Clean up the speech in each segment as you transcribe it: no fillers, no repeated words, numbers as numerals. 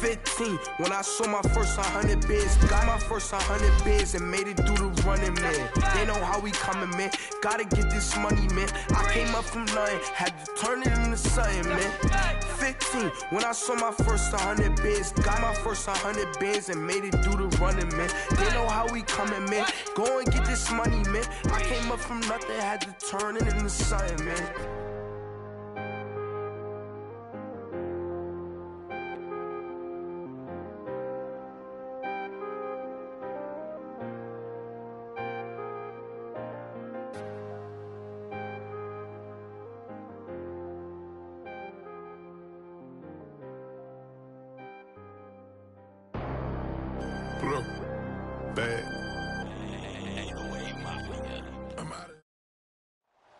15, when I saw my first 100 bids. Got my first 100 bids and made it through the running, man. They know how we coming, man. Gotta get this money, man. I came up from nothing, had to turn it into something, man. 15, when I saw my first 100 bids. Got my first 100 bids and made it through the running, man. They know how we coming, man. Go and get this money, man. I came up from nothing, had to turn it into something, man.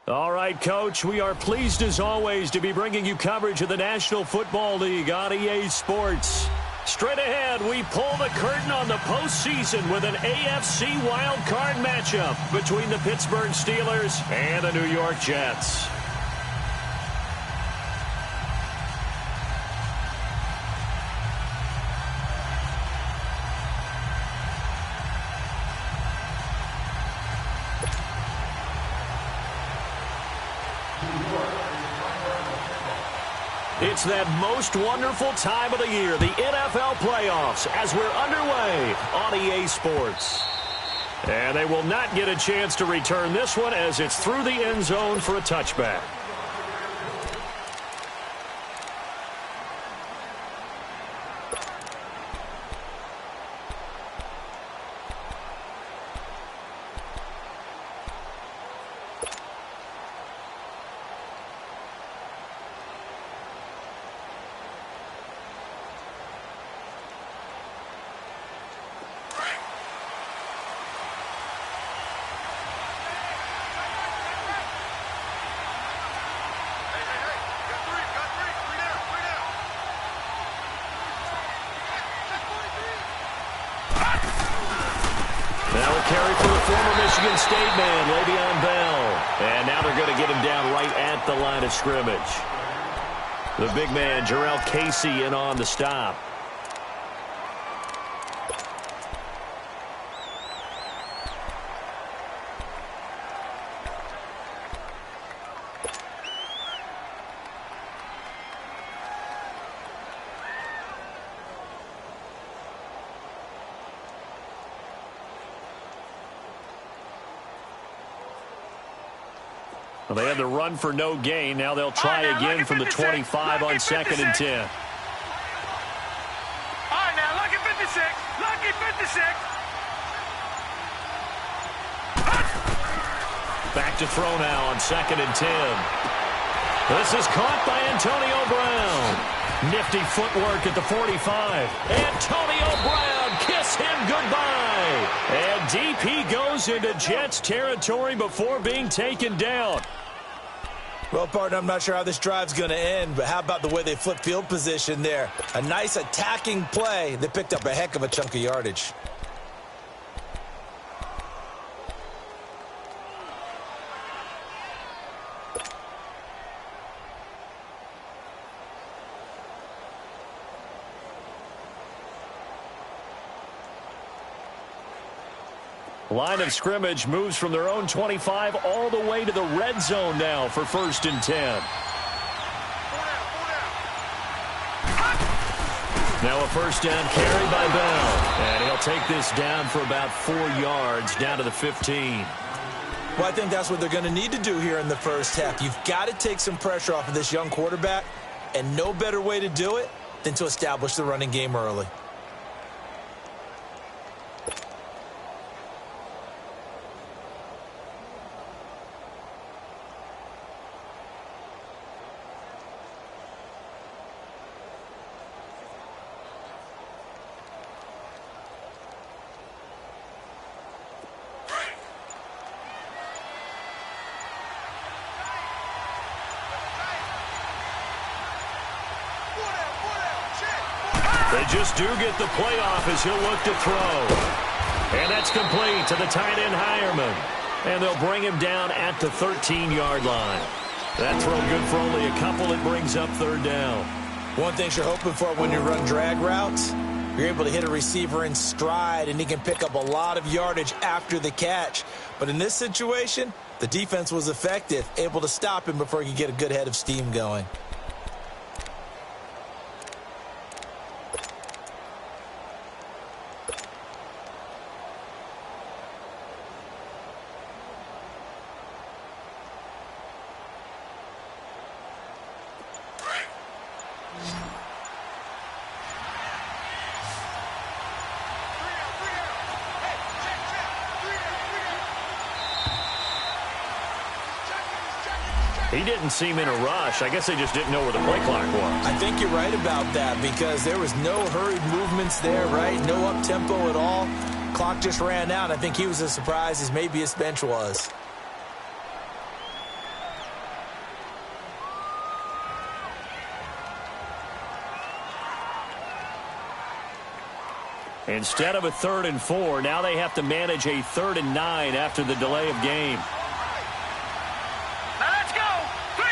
All right, Coach, we are pleased as always to be bringing you coverage of the National Football League on EA Sports. Straight ahead, we pull the curtain on the postseason with an AFC wildcard matchup between the Pittsburgh Steelers and the New York Jets. It's that most wonderful time of the year, the NFL playoffs, as we're underway on EA Sports. And they will not get a chance to return this one as it's through the end zone for a touchback. Carry for the former Michigan State man, Le'Veon Bell. And now they're going to get him down right at the line of scrimmage. The big man, Jarrell Casey, in on the stop. Well, they had the run for no gain. Now they'll try again from the 25 on 2nd and 10. All right, now, lucky 56. Lucky 56. Back to throw now on 2nd and 10. This is caught by Antonio Brown. Nifty footwork at the 45. Antonio Brown, kiss him goodbye. And DP goes into Jets territory before being taken down. Well, partner, I'm not sure how this drive's going to end, but how about the way they flip field position there? A nice attacking play. They picked up a heck of a chunk of yardage. Line of scrimmage moves from their own 25 all the way to the red zone now for 1st and 10. Now a first down carry by Bell. And he'll take this down for about 4 yards down to the 15. Well, I think that's what they're going to need to do here in the first half. You've got to take some pressure off of this young quarterback, and no better way to do it than to establish the running game early. They just do get the playoff as he'll look to throw. And that's complete to the tight end Hireman. And they'll bring him down at the 13-yard line. That throw good for only a couple. It brings up 3rd down. One thing you're hoping for when you run drag routes, you're able to hit a receiver in stride, and he can pick up a lot of yardage after the catch. But in this situation, the defense was effective, able to stop him before he could get a good head of steam going. He didn't seem in a rush. I guess they just didn't know where the play clock was. I think you're right about that because there was no hurried movements there, right? No up-tempo at all. Clock just ran out. I think he was as surprised as maybe his bench was. Instead of a 3rd and 4, now they have to manage a 3rd and 9 after the delay of game. Now let's go. 3-19.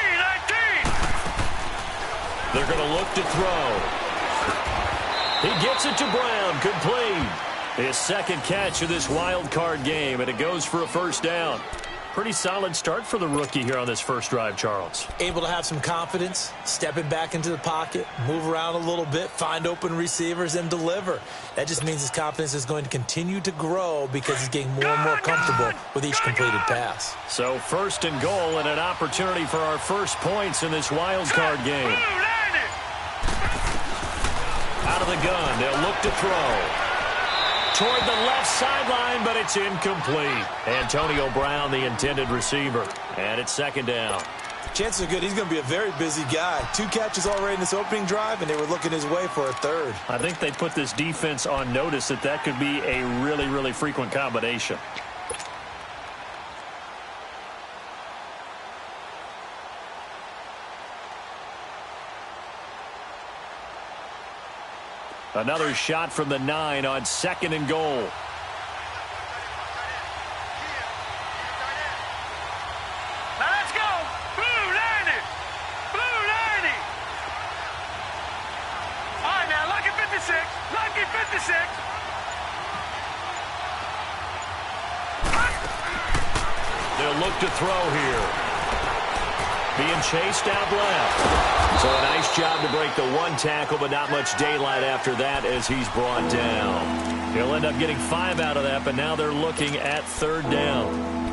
They're going to look to throw. He gets it to Brown, complete. His second catch of this wild card game, and it goes for a first down. Pretty solid start for the rookie here on this first drive, Charles. Able to have some confidence, stepping back into the pocket, move around a little bit, find open receivers, and deliver. That just means his confidence is going to continue to grow because he's getting more and more comfortable with each completed pass. So 1st and goal and an opportunity for our first points in this wild card game. Out of the gun, they'll look to throw. Toward the left sideline, but it's incomplete. Antonio Brown, the intended receiver. And it's 2nd down. Chances are good he's going to be a very busy guy. 2 catches already in this opening drive, and they were looking his way for a 3rd. I think they put this defense on notice that could be a really, really frequent combination. Another shot from the 9 on 2nd and goal. Now let's go. Blue 90. Blue 90. All right, now, lucky 56. Lucky 56. They'll look to throw here. Being chased out left. So a nice job to break the 1 tackle, but not much daylight after that as he's brought down. He'll end up getting 5 out of that, but now they're looking at 3rd down.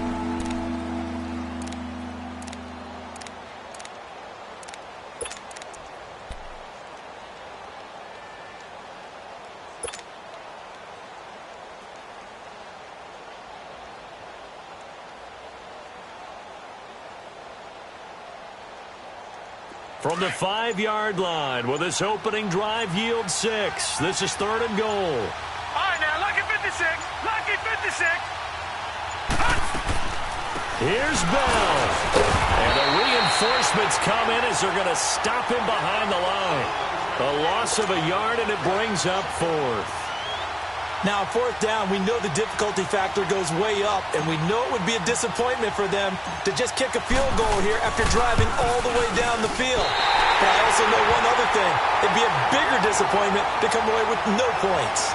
From the 5-yard line, will this opening drive yield 6? This is 3rd and goal. All right, now, lucky 56. Lucky 56. Here's Bell. And the reinforcements come in as they're going to stop him behind the line. A loss of a yard, and it brings up 4th. Now, 4th down, we know the difficulty factor goes way up, and we know it would be a disappointment for them to just kick a field goal here after driving all the way down the field. But I also know one other thing. It'd be a bigger disappointment to come away with no points.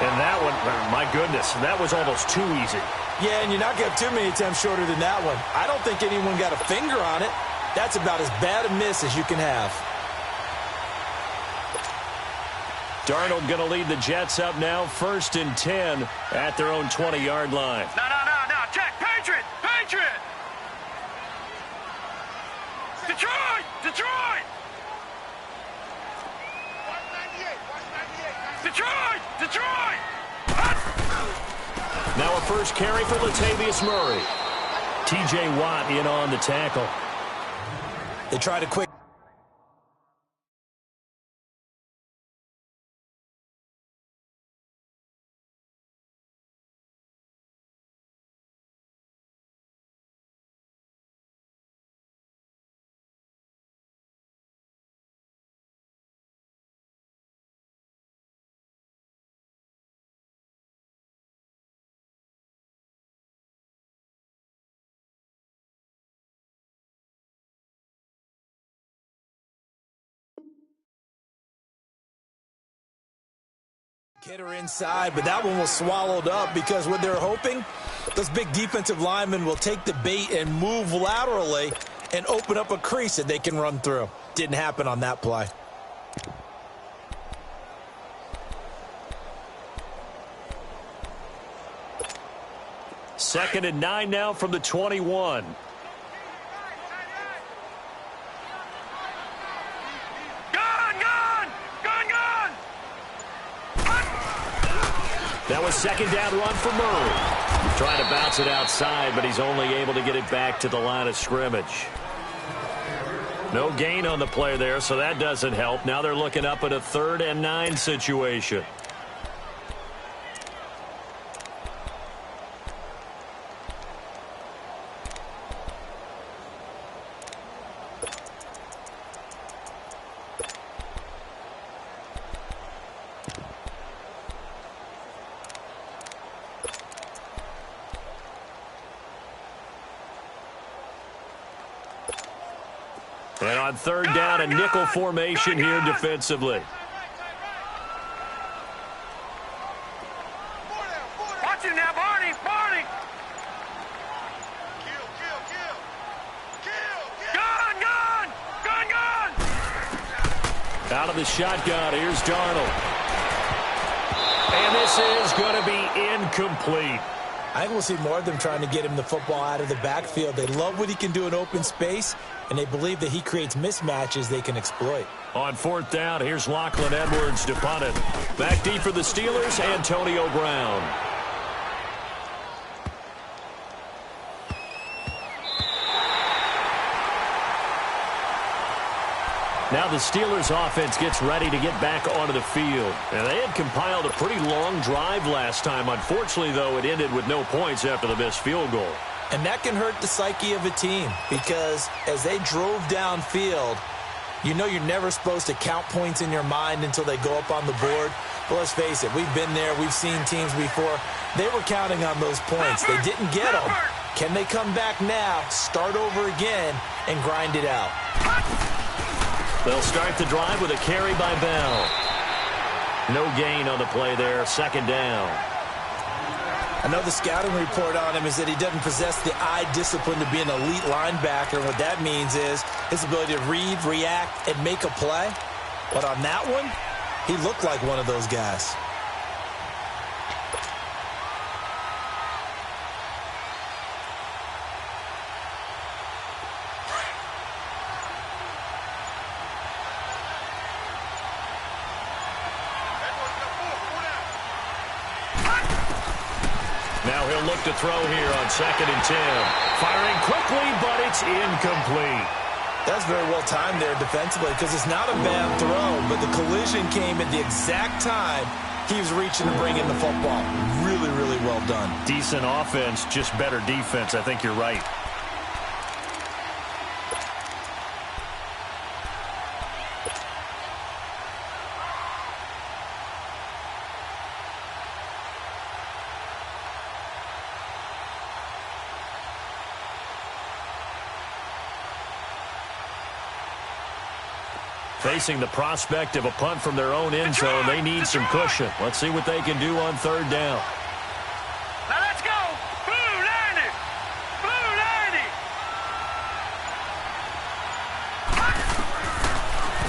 And that one, my goodness, that was almost too easy. Yeah, and you're not going to have too many attempts shorter than that one. I don't think anyone got a finger on it. That's about as bad a miss as you can have. Darnold going to lead the Jets up now, 1st and 10 at their own 20-yard line. No. Check. Patriot. Patriot. Detroit. Detroit. Detroit. Detroit. Now a first carry for Latavius Murray. T.J. Watt in on the tackle. They tried a quick Get her inside, but that one was swallowed up because what they're hoping, those big defensive linemen will take the bait and move laterally and open up a crease that they can run through. Didn't happen on that play. Second and 9 now from the 21. That was second down run for Murray. Trying to bounce it outside, but he's only able to get it back to the line of scrimmage. No gain on the play there, so that doesn't help. Now they're looking up at a 3rd and 9 situation. And on 3rd down, a nickel formation here defensively. Watch him now, Barney! Barney! Gun! Out of the shotgun, here's Darnold. And this is going to be incomplete. I think we'll see more of them trying to get him the football out of the backfield. They love what he can do in open space, and they believe that he creates mismatches they can exploit. On 4th down, here's Lachlan Edwards to punt it. Back deep for the Steelers, Antonio Brown. Now the Steelers offense gets ready to get back onto the field. And they had compiled a pretty long drive last time. Unfortunately, though, it ended with no points after the missed field goal. And that can hurt the psyche of a team because as they drove downfield, you know you're never supposed to count points in your mind until they go up on the board. But let's face it, we've been there. We've seen teams before. They were counting on those points. They didn't get them. Can they come back now, start over again, and grind it out? They'll start the drive with a carry by Bell. No gain on the play there, 2nd down. I know the scouting report on him is that he doesn't possess the eye discipline to be an elite linebacker. And what that means is his ability to read, react, and make a play. But on that one, he looked like one of those guys. Now he'll look to throw here on 2nd and 10. Firing quickly, but it's incomplete. That's very well timed there defensively because it's not a bad throw, but the collision came at the exact time he was reaching to bring in the football. Really, really well done. Decent offense, just better defense. I think you're right. Facing the prospect of a punt from their own end zone, they need some cushion. Let's see what they can do on 3rd down. Now let's go! Blue 90! Blue 90!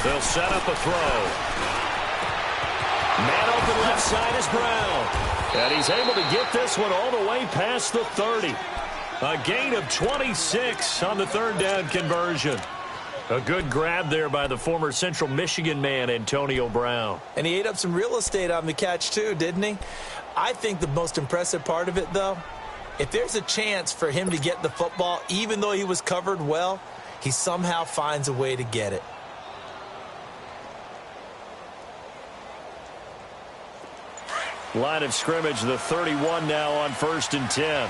They'll set up a throw. Man open left side is Brown. And he's able to get this one all the way past the 30. A gain of 26 on the 3rd down conversion. A good grab there by the former Central Michigan man, Antonio Brown. And he ate up some real estate on the catch too, didn't he? I think the most impressive part of it, though, if there's a chance for him to get the football, even though he was covered well, he somehow finds a way to get it. Line of scrimmage, the 31 now on 1st and 10.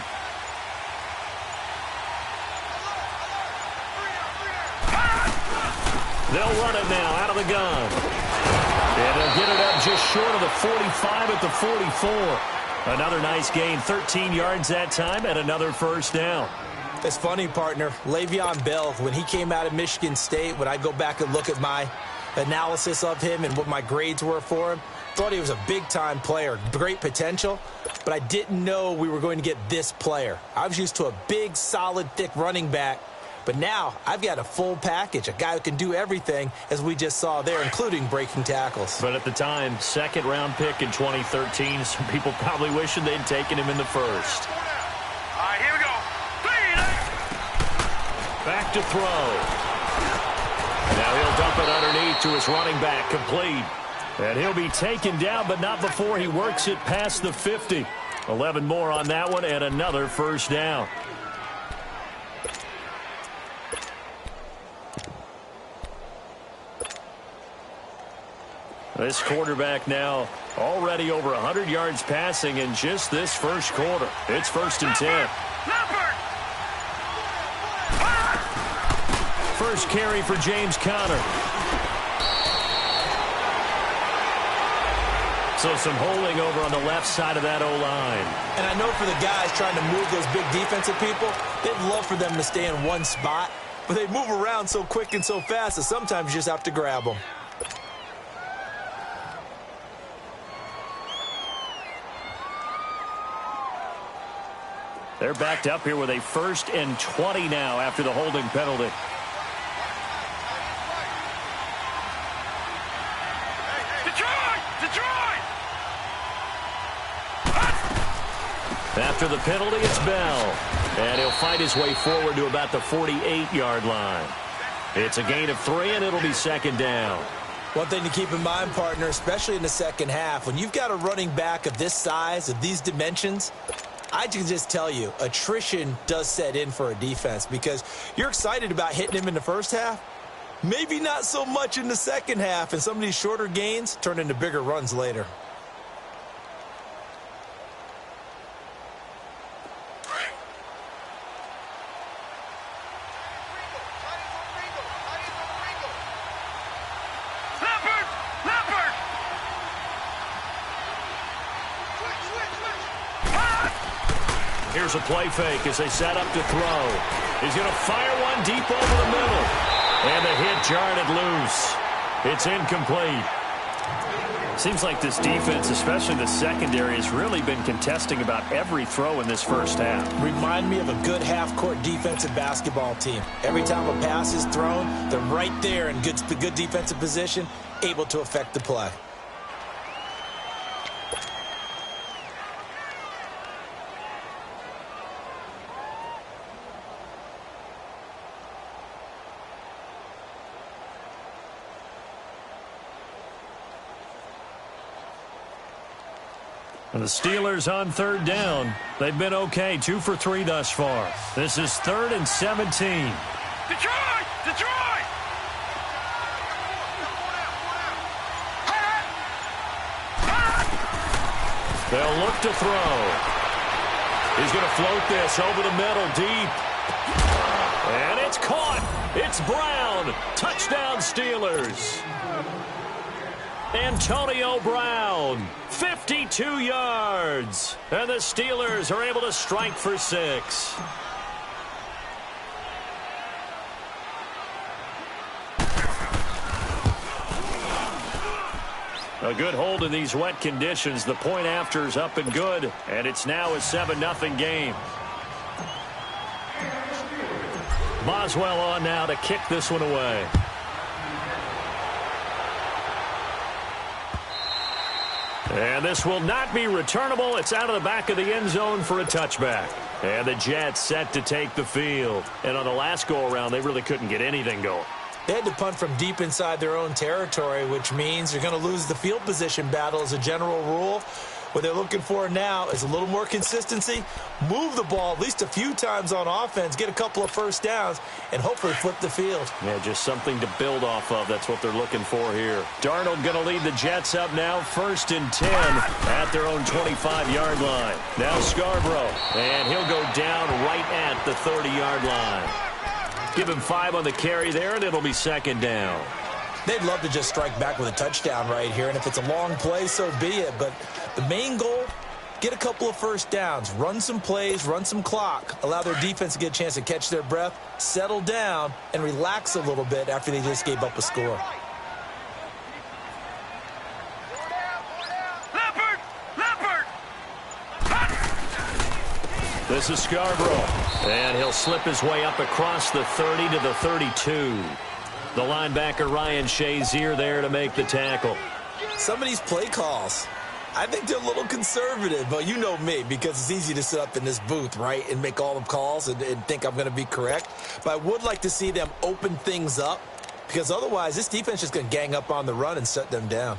They'll run it now out of the gun. And they'll get it up just short of the 45 at the 44. Another nice gain, 13 yards that time, and another 1st down. It's funny, partner. Le'Veon Bell, when he came out of Michigan State, when I go back and look at my analysis of him and what my grades were for him, Thought he was a big-time player, great potential, but I didn't know we were going to get this player. I was used to a big, solid, thick running back, but now I've got a full package, a guy who can do everything, as we just saw there, including breaking tackles. But at the time, second-round pick in 2013, some people probably wishing they'd taken him in the first. All right, here we go. Back to throw. Now he'll dump it underneath to his running back, complete. And he'll be taken down, but not before he works it past the 50. 11 more on that one, and another first down. This quarterback now already over 100 yards passing in just this first quarter. It's 1st and 10. First carry for James Conner. So some holding over on the left side of that O-line. And I know for the guys trying to move those big defensive people, they'd love for them to stay in one spot, but they move around so quick and so fast that sometimes you just have to grab them. They're backed up here with a 1st and 20 now after the holding penalty. After the penalty, it's Bell. And he'll fight his way forward to about the 48-yard line. It's a gain of 3, and it'll be 2nd down. One thing to keep in mind, partner, especially in the second half, when you've got a running back of this size, of these dimensions, I can just tell you, attrition does set in for a defense because you're excited about hitting him in the first half. Maybe not so much in the second half, and some of these shorter gains turn into bigger runs later. Here's a play fake as they set up to throw. He's going to fire one deep over the middle. And the hit jarred it loose. It's incomplete. Seems like this defense, especially the secondary, has really been contesting about every throw in this first half. Remind me of a good half-court defensive basketball team. Every time a pass is thrown, they're right there in good defensive position, able to affect the play. And the Steelers on 3rd down. They've been okay, 2 for 3 thus far. This is 3rd and 17. Detroit! Detroit! They'll look to throw. He's going to float this over the middle deep. And it's caught. It's Brown. Touchdown Steelers. Antonio Brown, 52 yards. And the Steelers are able to strike for 6. A good hold in these wet conditions. The point after is up and good. And it's now a 7-0 game. Boswell on now to kick this one away. And this will not be returnable. It's out of the back of the end zone for a touchback. And the Jets set to take the field. And on the last go-around, they really couldn't get anything going. They had to punt from deep inside their own territory, which means they're going to lose the field position battle as a general rule. What they're looking for now is a little more consistency, move the ball at least a few times on offense, get a couple of first downs, and hopefully flip the field. Yeah, just something to build off of. That's what they're looking for here. Darnold going to lead the Jets up now, 1st and 10 at their own 25-yard line. Now Scarborough, and he'll go down right at the 30-yard line. Give him 5 on the carry there, and it'll be 2nd down. They'd love to just strike back with a touchdown right here, and if it's a long play, so be it. But the main goal, get a couple of first downs, run some plays, run some clock, allow their defense to get a chance to catch their breath, settle down, and relax a little bit after they just gave up a score. This is Scarborough. And he'll slip his way up across the 30 to the 32. The linebacker Ryan Shazier there to make the tackle. Some of these play calls, I think they're a little conservative, but you know me, because it's easy to sit up in this booth, right, and make all the calls and think I'm going to be correct. But I would like to see them open things up, because otherwise this defense is going to gang up on the run and shut them down.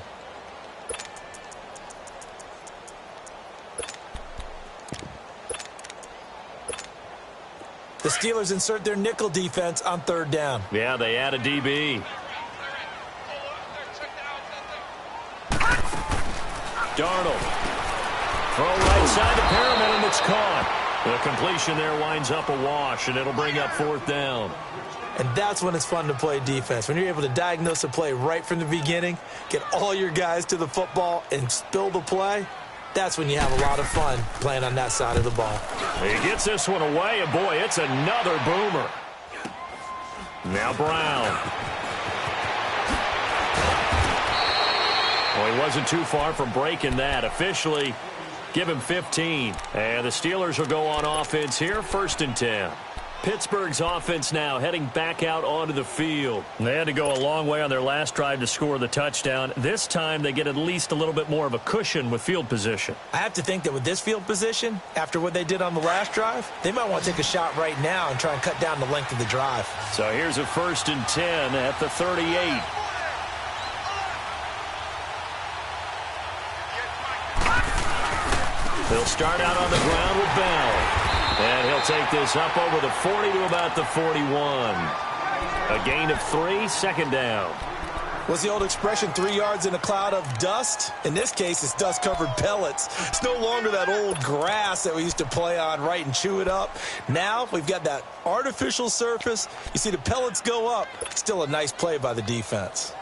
The Steelers insert their nickel defense on 3rd down. Yeah, they add a DB. Darnold. Throw right side to Perriman, and it's caught. The completion there winds up a wash, and it'll bring up 4th down. And that's when it's fun to play defense. When you're able to diagnose a play right from the beginning, get all your guys to the football, and spill the play, that's when you have a lot of fun playing on that side of the ball. He gets this one away, and boy, it's another boomer. Now Brown. Well, he wasn't too far from breaking that. Officially, give him 15. And the Steelers will go on offense here, 1st and 10. Pittsburgh's offense now heading back out onto the field. They had to go a long way on their last drive to score the touchdown. This time they get at least a little bit more of a cushion with field position. I have to think that with this field position, after what they did on the last drive, they might want to take a shot right now and try and cut down the length of the drive. So here's a 1st and 10 at the 38. He'll start out on the ground with Bell. And he'll take this up over the 40 to about the 41. A gain of 3, 2nd down. What's the old expression, 3 yards in a cloud of dust? In this case, it's dust-covered pellets. It's no longer that old grass that we used to play on, right, and chew it up. Now we've got that artificial surface. You see the pellets go up. Still a nice play by the defense.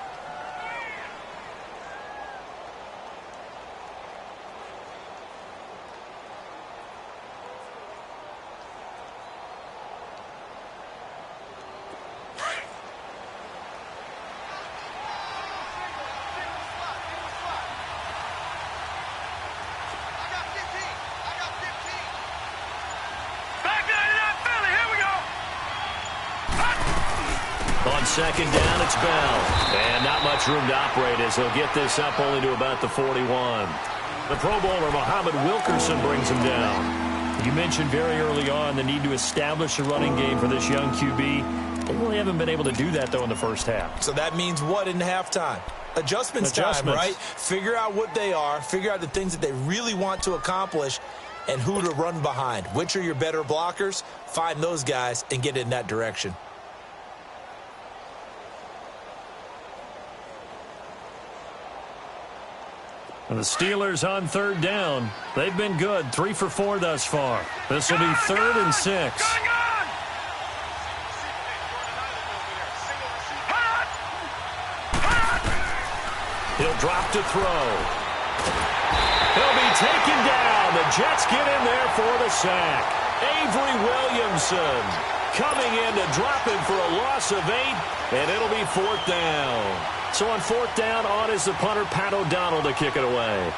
On 2nd down, it's Bell. And not much room to operate as he'll get this up only to about the 41. The Pro Bowler, Muhammad Wilkerson, brings him down. You mentioned very early on the need to establish a running game for this young QB. They really haven't been able to do that, though, in the first half. So that means what in halftime? Adjustments time, right? Figure out what they are, figure out the things that they really want to accomplish, and who to run behind. Which are your better blockers? Find those guys and get in that direction. And the Steelers on 3rd down. They've been good, 3 for 4 thus far. This will be 3rd and 6. He'll drop to throw. He'll be taken down. The Jets get in there for the sack. Avery Williamson coming in to drop him for a loss of 8, and it'll be 4th down. So on 4th down, on is the punter, Pat O'Donnell, to kick it away.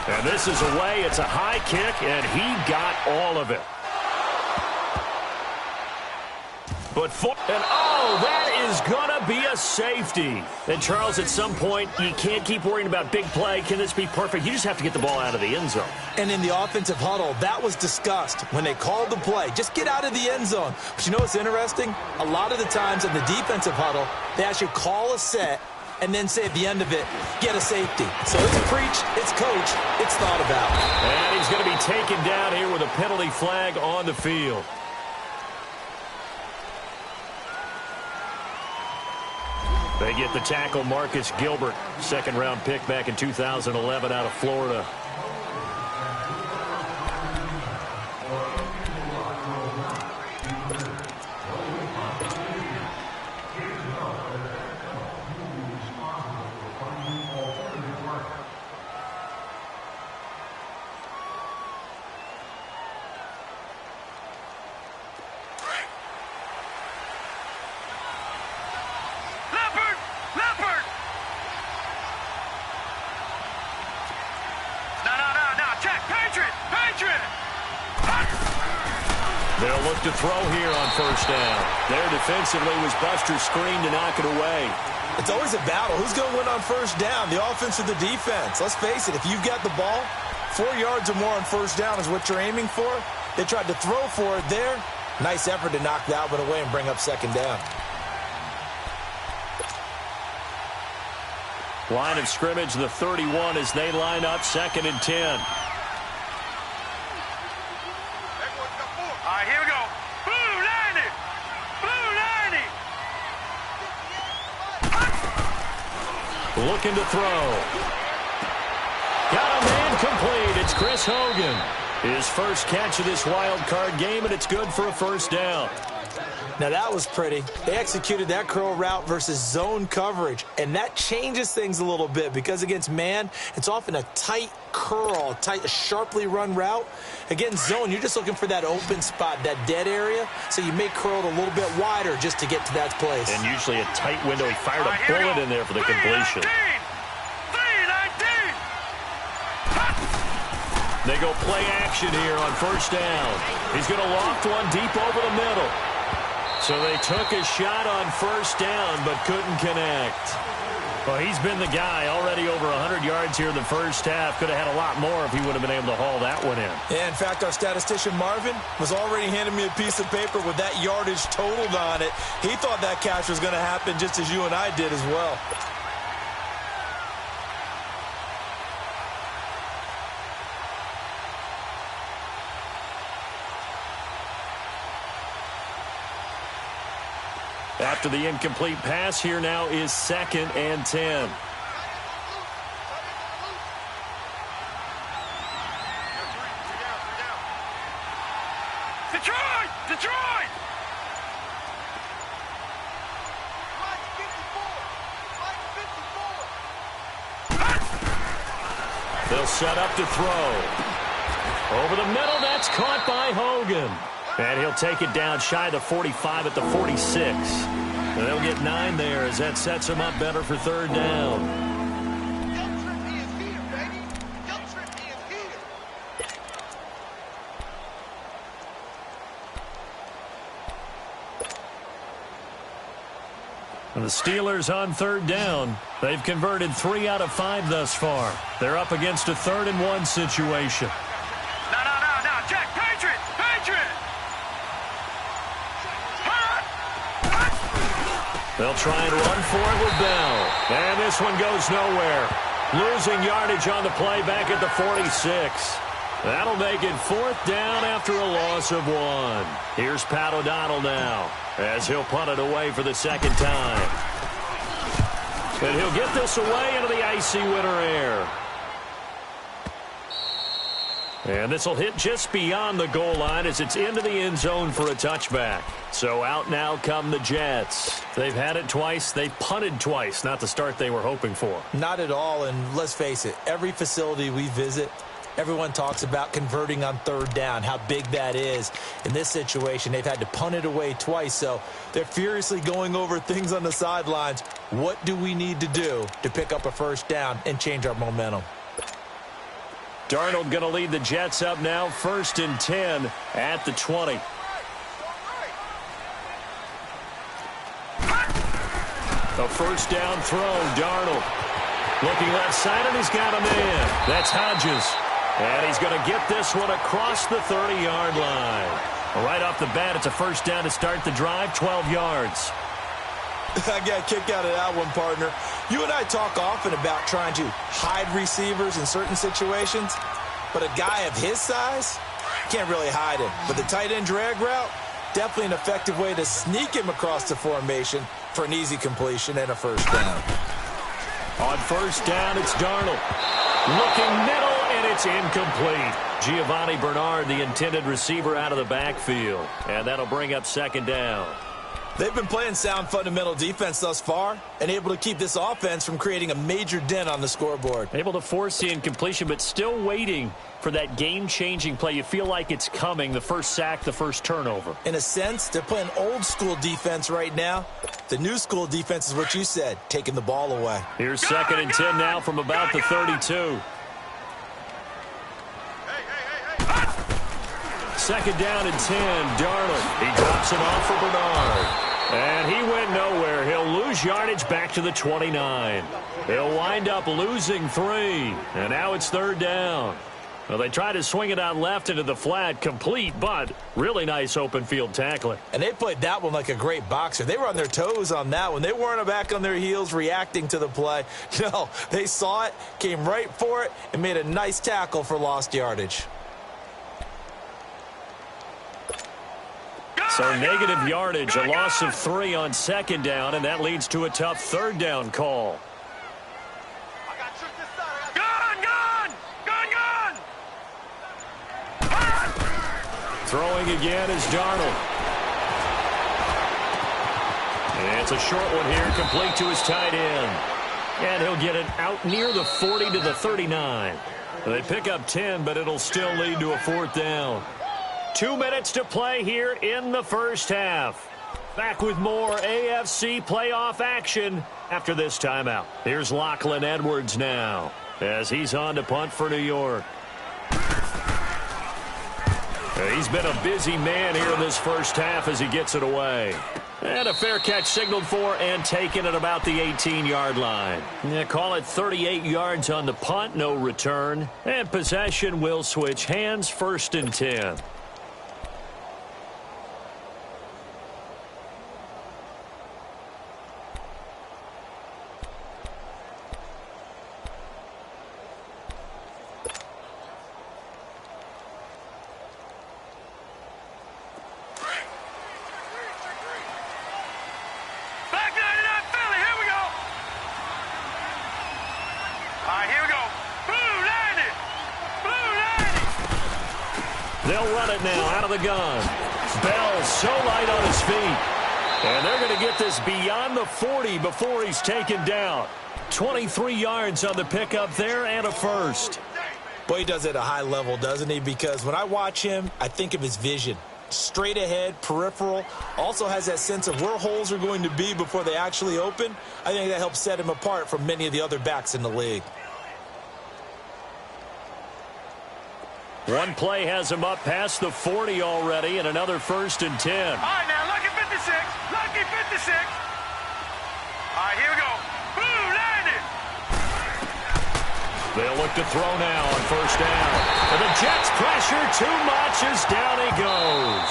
And this is away. It's a high kick, and he got all of it. But that is going to be a safety. And, Charles, at some point, you can't keep worrying about big play. Can this be perfect? You just have to get the ball out of the end zone. And in the offensive huddle, that was discussed when they called the play. Just get out of the end zone. But you know what's interesting? A lot of the times in the defensive huddle, they actually call a set and then say at the end of it, get a safety. So it's preached, it's coached, it's thought about. And he's going to be taken down here with a penalty flag on the field. They get the tackle, Marcus Gilbert, 2nd-round pick back in 2011 out of Florida. Leopard! look to throw here on first down. There defensively was Buster's screen to knock it away. It's always a battle. Who's going to win on first down, the offense or the defense? Let's face it, if you've got the ball, 4 yards or more on first down is what you're aiming for. They tried to throw for it there. Nice effort to knock that one away and bring up second down. Line of scrimmage, the 31 as they line up, 2nd and 10. All right, here we go. Blue 90. Blue 90. Looking to throw. Got a man complete. It's Chris Hogan. His first catch of this wild card game, and it's good for a first down. Now that was pretty. They executed that curl route versus zone coverage, and that changes things a little bit because against man, it's often a tight curl, a sharply run route. Against zone, you're just looking for that open spot, that dead area, so you may curl it a little bit wider just to get to that place. And usually a tight window. He fired a bullet in there for the completion. 319. They go play action here on first down. He's going to loft one deep over the middle. So they took a shot on first down, but couldn't connect. Well, he's been the guy already over 100 yards here in the first half. Could have had a lot more if he would have been able to haul that one in. Yeah, in fact, our statistician Marvin was already handing me a piece of paper with that yardage totaled on it. He thought that catch was going to happen just as you and I did as well. After the incomplete pass, here now is 2nd and 10. Detroit! Detroit! They'll set up to throw. Over the middle, that's caught by Hogan. And he'll take it down shy of the 45 at the 46. And they'll get 9 there as that sets him up better for third down. And the Steelers on third down. They've converted 3 out of 5 thus far. They're up against a 3rd and 1 situation. No, Jack, Patriot! They'll try and run for it with Bell. And this one goes nowhere. Losing yardage on the play back at the 46. That'll make it 4th down after a loss of 1. Here's Pat O'Donnell now as he'll punt it away for the 2nd time. And he'll get this away into the icy winter air. And this will hit just beyond the goal line as it's into the end zone for a touchback. So out now come the Jets. They've had it twice. They've punted twice. Not the start they were hoping for. Not at all, and let's face it, every facility we visit, everyone talks about converting on third down, how big that is. In this situation, they've had to punt it away twice, so they're furiously going over things on the sidelines. What do we need to do to pick up a first down and change our momentum? Darnold going to lead the Jets up now, 1st and 10 at the 20. A first down throw, Darnold. Looking left side, and he's got a man. That's Hodges. And he's going to get this one across the 30-yard line. Right off the bat, it's a first down to start the drive, 12 yards. I got a kick out of that one, partner. You and I talk often about trying to hide receivers in certain situations, but a guy of his size can't really hide him. But the tight end drag route, definitely an effective way to sneak him across the formation for an easy completion and a first down. On first down, it's Darnold. Looking middle, and it's incomplete. Giovanni Bernard, the intended receiver, out of the backfield. And that'll bring up 2nd down. They've been playing sound fundamental defense thus far and able to keep this offense from creating a major dent on the scoreboard. Able to force the incompletion, but still waiting for that game-changing play. You feel like it's coming, the first sack, the first turnover. In a sense, they're playing old-school defense right now. The new-school defense is what you said, taking the ball away. Here's 2nd and 10 now from about the 32. Second down and 10. Darnold. He drops it off for Bernard. And he went nowhere. He'll lose yardage back to the 29. He'll wind up losing 3. And now it's third down. Well, they try to swing it out left into the flat, complete, but really nice open field tackling. And they played that one like a great boxer. They were on their toes on that one. They weren't back on their heels reacting to the play. No, they saw it, came right for it, and made a nice tackle for lost yardage. So negative yardage, a loss of 3 on second down, and that leads to a tough third down call. Throwing again is Darnold. And it's a short one here, complete to his tight end. And he'll get it out near the 40 to the 39. They pick up 10, but it'll still lead to a fourth down. 2 minutes to play here in the first half. Back with more AFC playoff action after this timeout. Here's Lachlan Edwards now as he's on to punt for New York. He's been a busy man here in this first half as he gets it away. And a fair catch signaled for and taken at about the 18-yard line. Yeah, call it 38 yards on the punt, no return. And possession will switch hands, first and 10. They'll run it now out of the gun. Bell so light on his feet. And they're going to get this beyond the 40 before he's taken down. 23 yards on the pickup there and a first. Boy, he does it at a high level, doesn't he? Because when I watch him, I think of his vision. Straight ahead, peripheral. Also has that sense of where holes are going to be before they actually open. I think that helps set him apart from many of the other backs in the league. One play has him up past the 40 already, and another first and 10. All right, now, lucky 56. Lucky 56. All right, here we go. Boom, landed. They'll look to throw now on first down. And the Jets pressure too much as down he goes.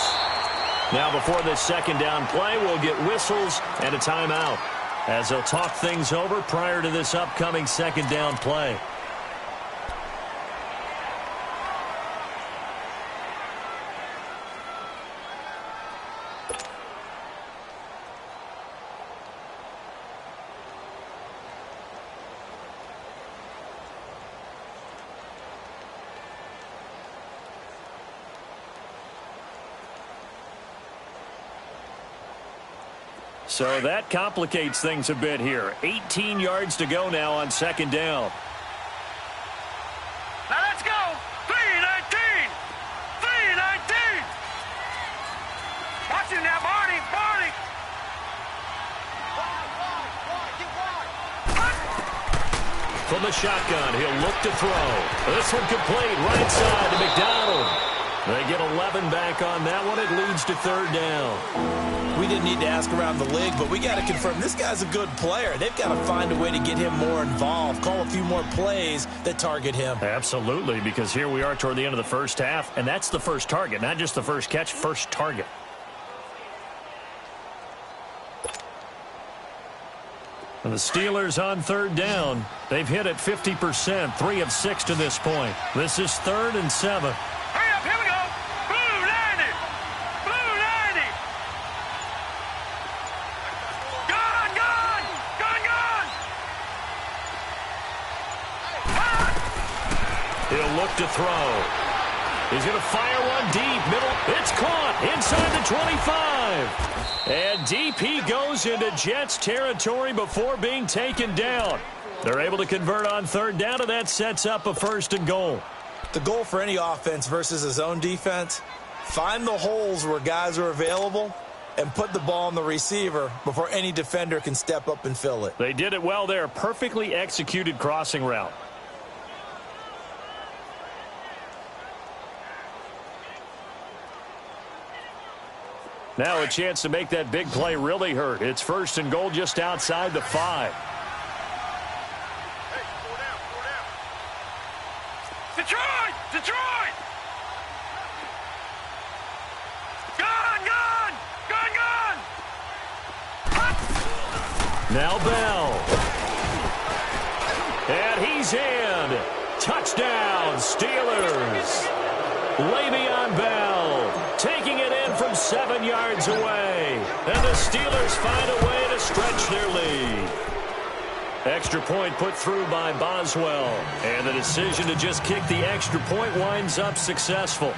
Now before this second down play, we'll get whistles and a timeout as they'll talk things over prior to this upcoming second down play. So that complicates things a bit here. 18 yards to go now on second down. Now let's go. 3-19. 3-19. Watch him now, Barney. Barney. From the shotgun, he'll look to throw. This one complete right side to McDonald. They get 11 back on that one. It leads to third down. We didn't need to ask around the league, but we got to confirm this guy's a good player. They've got to find a way to get him more involved, call a few more plays that target him. Absolutely, because here we are toward the end of the first half, and that's the first target, not just the first catch, first target. And the Steelers on third down. They've hit it 50%, 3 of 6 to this point. This is 3rd and 7. Hurry up, here we go. Blue 90. Blue 90. Gun, gun. Gun, gun. He'll look to throw. He's going to fire one deep, middle. It's caught inside the 25. And DP goes into Jets territory before being taken down. They're able to convert on third down, and that sets up a 1st and goal. The goal for any offense versus his own defense, find the holes where guys are available and put the ball on the receiver before any defender can step up and fill it. They did it well there. Perfectly executed crossing route. Now a chance to make that big play really hurt. It's 1st and goal just outside the 5. Detroit! Detroit! Gone! Gone! Gone! Gone! Now Bell. And he's in. Touchdown, Steelers. Le'Veon Bell taking it in from 7 yards away. And the Steelers find a way to stretch their lead. Extra point put through by Boswell. And the decision to just kick the extra point winds up successful.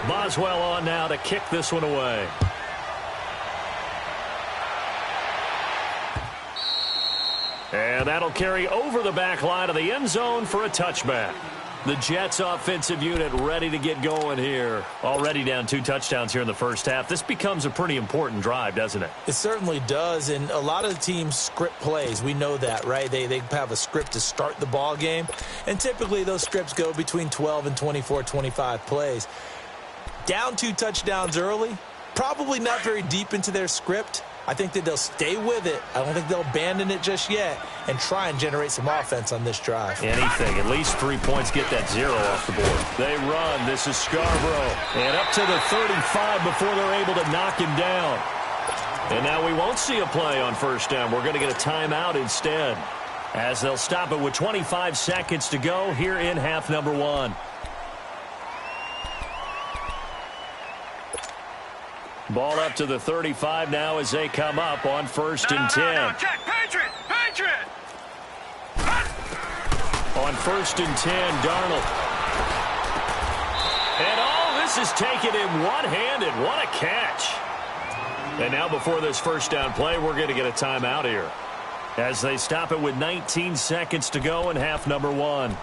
Boswell on now to kick this one away. And that'll carry over the back line of the end zone for a touchback. The Jets offensive unit ready to get going here. Already down 2 touchdowns here in the first half. This becomes a pretty important drive, doesn't it? It certainly does, and a lot of the teams script plays. We know that, right? They have a script to start the ball game, and typically those scripts go between 12 and 24, 25 plays. Down 2 touchdowns early, probably not very deep into their script. I think that they'll stay with it. I don't think they'll abandon it just yet and try and generate some offense on this drive. Anything. At least 3 points get that 0 off the board. They run. This is Scarborough. And up to the 35 before they're able to knock him down. And now we won't see a play on 1st down. We're going to get a timeout instead, as they'll stop it with 25 seconds to go here in half number 1. Ball up to the 35 now as they come up on 1st and 10. No, check. Patriot! Patriot! On 1st and 10, Darnold. And this is taken in one-handed. What a catch. And now before this 1st down play, we're going to get a timeout here, as they stop it with 19 seconds to go in half number 1.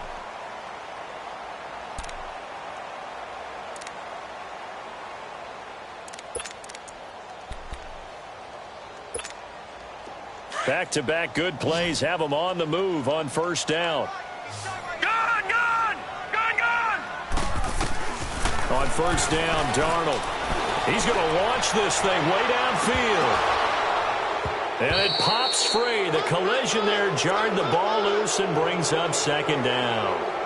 Back-to-back good plays have them on the move on 1st down. Gone! Gone! Gone! Gone! On 1st down, Darnold. He's going to launch this thing way downfield. And it pops free. The collision there jarred the ball loose and brings up 2nd down.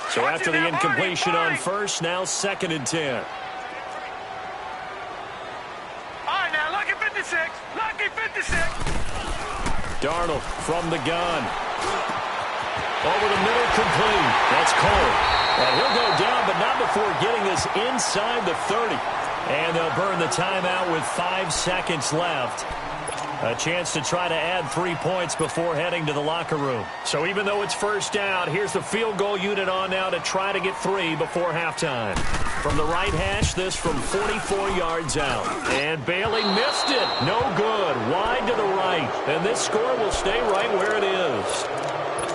So after the incompletion on 1st, now 2nd and 10. All right, now, lucky 56. Lucky 56. Darnold from the gun. Over the middle, complete. That's Cole. And he'll go down, but not before getting this inside the 30. And they'll burn the timeout with 5 seconds left. A chance to try to add 3 points before heading to the locker room. So even though it's 1st down, here's the field goal unit on now to try to get 3 before halftime. From the right hash, this from 44 yards out. And Bailey missed it. No good. Wide to the right. And this score will stay right where it is.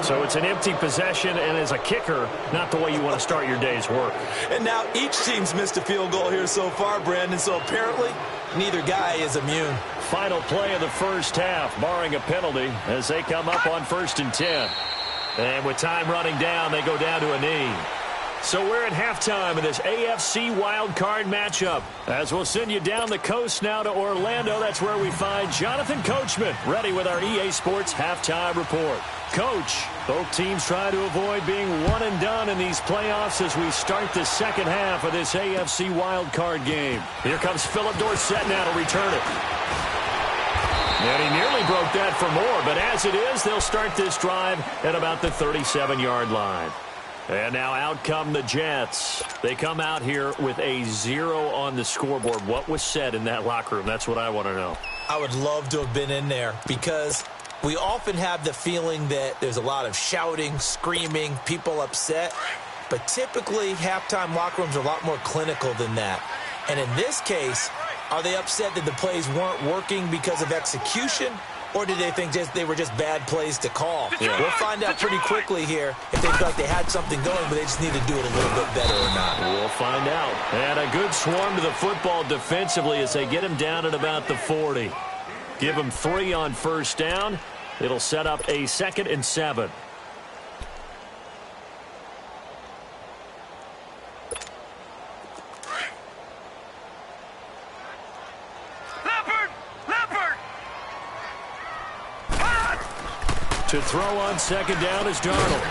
So it's an empty possession, and as a kicker, not the way you want to start your day's work. And now each team's missed a field goal here so far, Brandon, so apparently neither guy is immune. Final play of the first half, barring a penalty, as they come up on 1st and 10. And with time running down, they go down to a knee. So we're at halftime of this AFC wildcard matchup. As we'll send you down the coast now to Orlando, that's where we find Jonathan Coachman, ready with our EA Sports halftime report. Coach, both teams try to avoid being one and done in these playoffs as we start the second half of this AFC wildcard game. Here comes Philip Dorsett now to return it. And he nearly broke that for more, but as it is, they'll start this drive at about the 37-yard line. And now out come the Jets. They come out here with a 0 on the scoreboard. What was said in that locker room? That's what I want to know. I would love to have been in there because we often have the feeling that there's a lot of shouting, screaming, people upset. But typically, halftime locker rooms are a lot more clinical than that. And in this case, are they upset that the plays weren't working because of execution? Or did they think they were just bad plays to call? Yeah. We'll find out pretty quickly here if they thought they had something going, but they just need to do it a little bit better or not. We'll find out. And a good swarm to the football defensively as they get him down at about the 40. Give him 3 on first down. It'll set up a 2nd and 7. To throw on 2nd down is Darnold.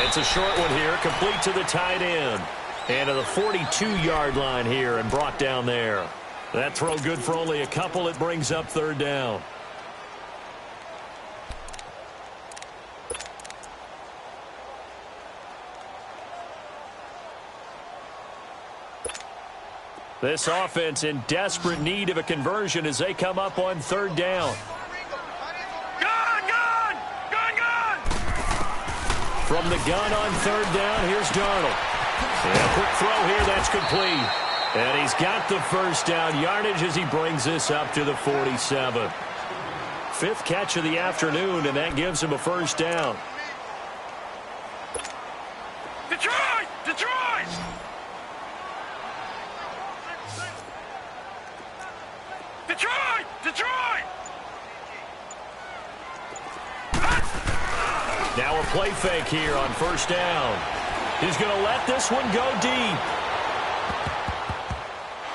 It's a short one here, complete to the tight end. And to the 42-yard line here and brought down there. That throw good for only a couple. It brings up 3rd down. This offense in desperate need of a conversion as they come up on 3rd down. From the gun on 3rd down, here's Darnold. And a quick throw here, that's complete. And he's got the first down yardage as he brings this up to the 47. 5th catch of the afternoon, and that gives him a first down. Detroit! Detroit! Detroit! Detroit! Now a play fake here on first down. He's going to let this one go deep.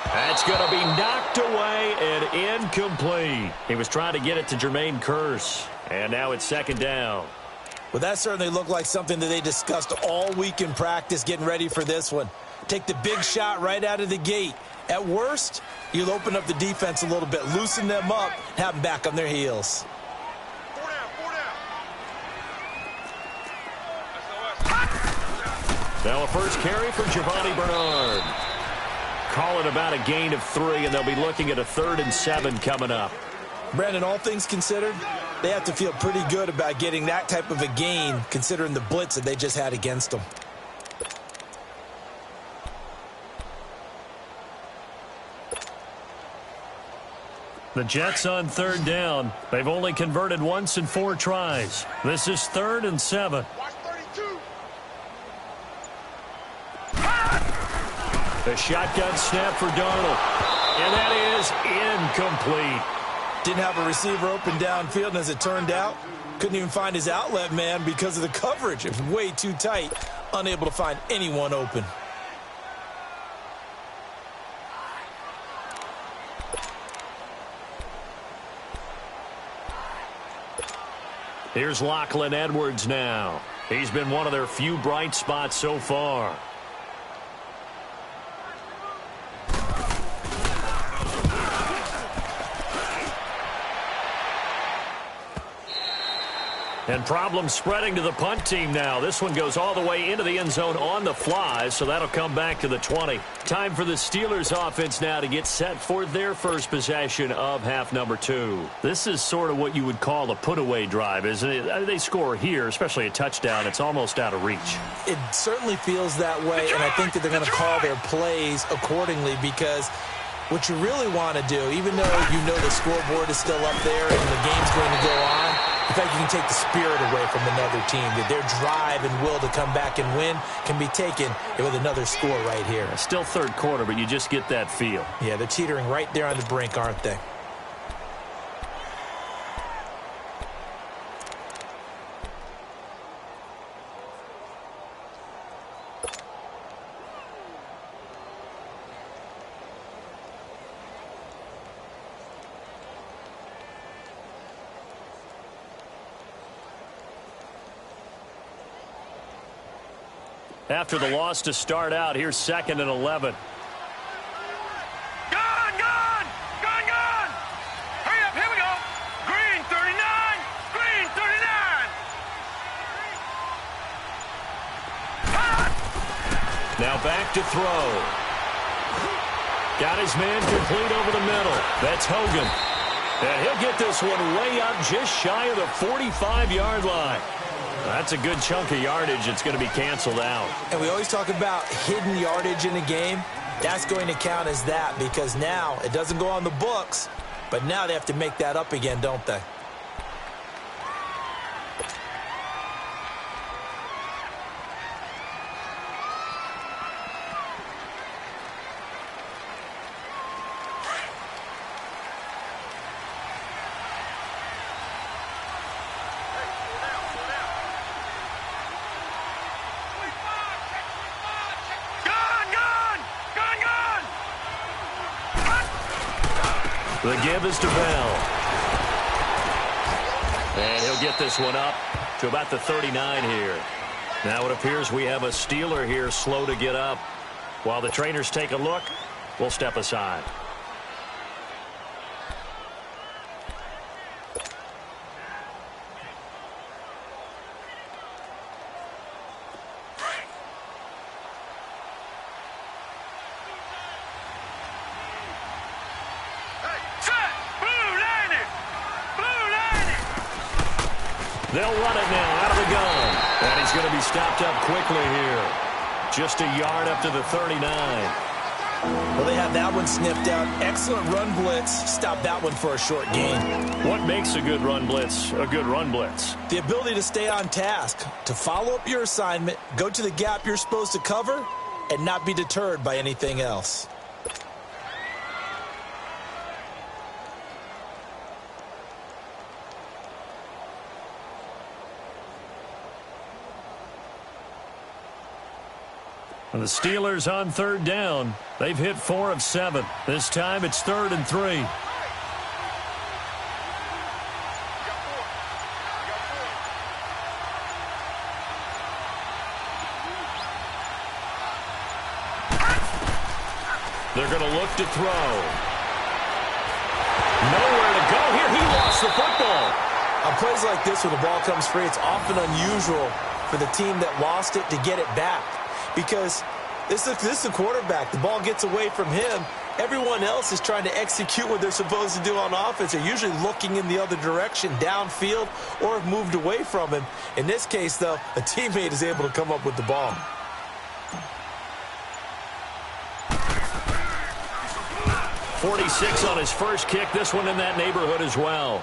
That's going to be knocked away and incomplete. He was trying to get it to Jermaine Kearse. And now it's 2nd down. Well, that certainly looked like something that they discussed all week in practice getting ready for this one. Take the big shot right out of the gate. At worst, you'll open up the defense a little bit, loosen them up, have them back on their heels. Now a first carry for Giovanni Bernard. Call it about a gain of 3, and they'll be looking at a 3rd and 7 coming up. Brandon, all things considered, they have to feel pretty good about getting that type of a gain considering the blitz that they just had against them. The Jets on 3rd down. They've only converted once in 4 tries. This is 3rd and 7. The shotgun snap for Darnold. And that is incomplete. Didn't have a receiver open downfield, and as it turned out, couldn't even find his outlet man because of the coverage. It was way too tight, unable to find anyone open. Here's Lachlan Edwards now. He's been one of their few bright spots so far. And problems spreading to the punt team now. This one goes all the way into the end zone on the fly, so that'll come back to the 20. Time for the Steelers offense now to get set for their first possession of half number 2. This is sort of what you would call a put-away drive, isn't it? They score here, especially a touchdown. It's almost out of reach. It certainly feels that way, and I think that they're going to call their plays accordingly because what you really want to do, even though you know the scoreboard is still up there and the game's going to go on, in fact, you can take the spirit away from another team. That their drive and will to come back and win can be taken with another score right here. Still 3rd quarter, but you just get that feel. Yeah, they're teetering right there on the brink, aren't they? After the loss to start out, here's 2nd and 11. Gone! Hurry up, here we go. Green 39, green 39. Now back to throw. Got his man complete over the middle. That's Hogan. And he'll get this one way up just shy of the 45-yard line. That's a good chunk of yardage. It's going to be canceled out. And we always talk about hidden yardage in a game. That's going to count as that because now it doesn't go on the books, but now they have to make that up again, don't they? The give is to Bell. And he'll get this one up to about the 39 here. Now it appears we have a Steeler here slow to get up. While the trainers take a look, we'll step aside. They'll run it now out of the gun. And he's going to be stopped up quickly here. Just a yard up to the 39. Well, they have that one sniffed out. Excellent run blitz. Stop that one for a short gain. What makes a good run blitz a good run blitz? The ability to stay on task, to follow up your assignment, go to the gap you're supposed to cover, and not be deterred by anything else. The Steelers on third down. They've hit 4 of 7. This time it's 3rd and 3. They're going to look to throw. Nowhere to go here. He lost the football. On plays like this, when the ball comes free, it's often unusual for the team that lost it to get it back. Because this is a quarterback. The ball gets away from him. Everyone else is trying to execute what they're supposed to do on offense. They're usually looking in the other direction, downfield, or have moved away from him. In this case, though, a teammate is able to come up with the ball. .46 on his first kick. This one in that neighborhood as well.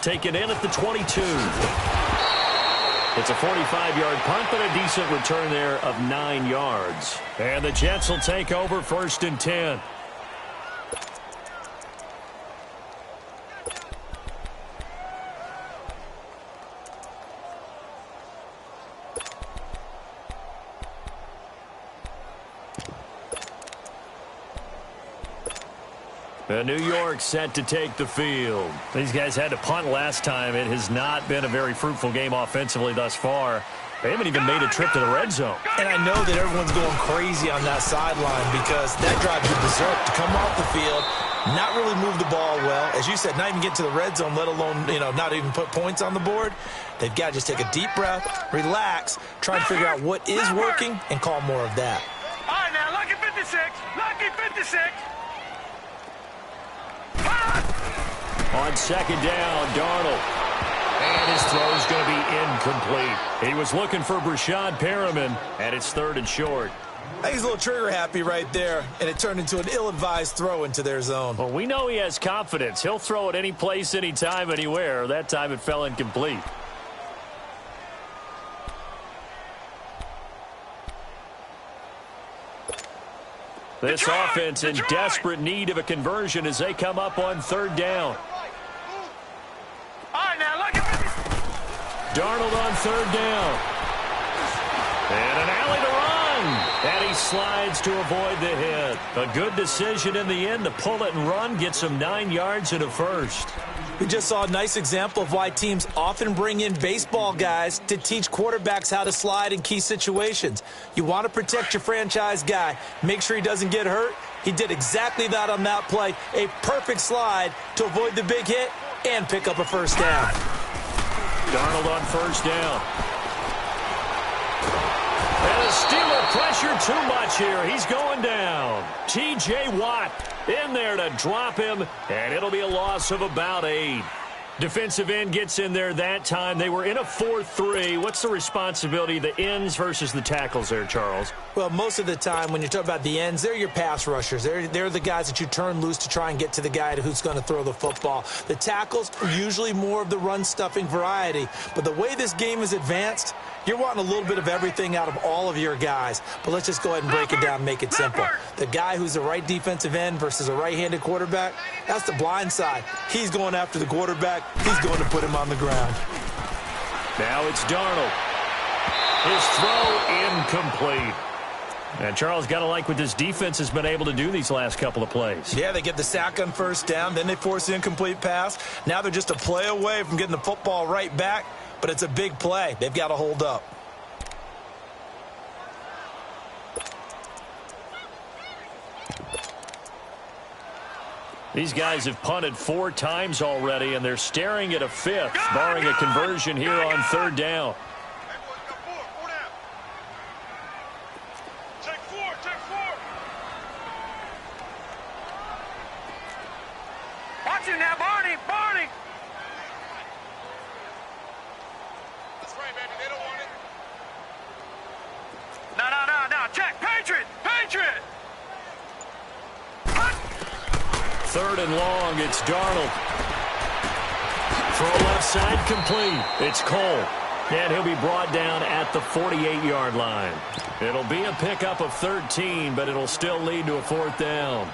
Taken in at the 22. It's a 45-yard punt, but a decent return there of 9 yards. And the Jets will take over 1st and 10. New York set to take the field. These guys had to punt last time. It has not been a very fruitful game offensively thus far. They haven't even made a trip to the red zone. And I know that everyone's going crazy on that sideline because that drives you berserk to come off the field, not really move the ball well. As you said, not even get to the red zone, let alone, not even put points on the board. They've got to just take a deep breath, relax, try and figure out what is working, and call more of that. All right, now, lucky 56. Lucky 56. On second down, Darnold. And his throw is going to be incomplete. He was looking for Brashad Perriman, and it's 3rd and short. I think he's a little trigger happy right there, and it turned into an ill-advised throw into their zone. Well, we know he has confidence. He'll throw it any place, anytime, anywhere. That time it fell incomplete. This offense in desperate need of a conversion as they come up on 3rd down. All right, now, look at this. Darnold on 3rd down. And an alley to run. And he slides to avoid the hit. A good decision in the end to pull it and run, get some 9 yards and a first. We just saw a nice example of why teams often bring in baseball guys to teach quarterbacks how to slide in key situations. You want to protect your franchise guy. Make sure he doesn't get hurt. He did exactly that on that play. A perfect slide to avoid the big hit and pick up a first down. Darnold on 1st down. And the Steeler pressure too much here. He's going down. T.J. Watt in there to drop him, and it'll be a loss of about 8. Defensive end gets in there that time. They were in a 4-3. What's the responsibility of the ends versus the tackles there, Charles? Well, most of the time when you talk about the ends, they're your pass rushers. They're the guys that you turn loose to try and get to the guy who's going to throw the football. The tackles are usually more of the run-stuffing variety. But the way this game is advanced, you're wanting a little bit of everything out of all of your guys. But let's just go ahead and break it down and make it simple. The guy who's the right defensive end versus a right-handed quarterback, that's the blind side. He's going after the quarterback. He's going to put him on the ground. Now it's Darnold. His throw incomplete. And Charles, got to like what this defense has been able to do these last couple of plays. Yeah, they get the sack on first down, then they force the incomplete pass. Now they're just a play away from getting the football right back, but it's a big play. They've got to hold up. These guys have punted 4 times already, and they're staring at a 5th, barring a conversion here on 3rd down. Watch it now, Barney! Barney! That's right, baby. They don't want it. No. Check. Patriot! Patriot! 3rd and long. It's Darnold. Throw left side complete. It's Cole. And he'll be brought down at the 48-yard line. It'll be a pickup of 13, but it'll still lead to a 4th down.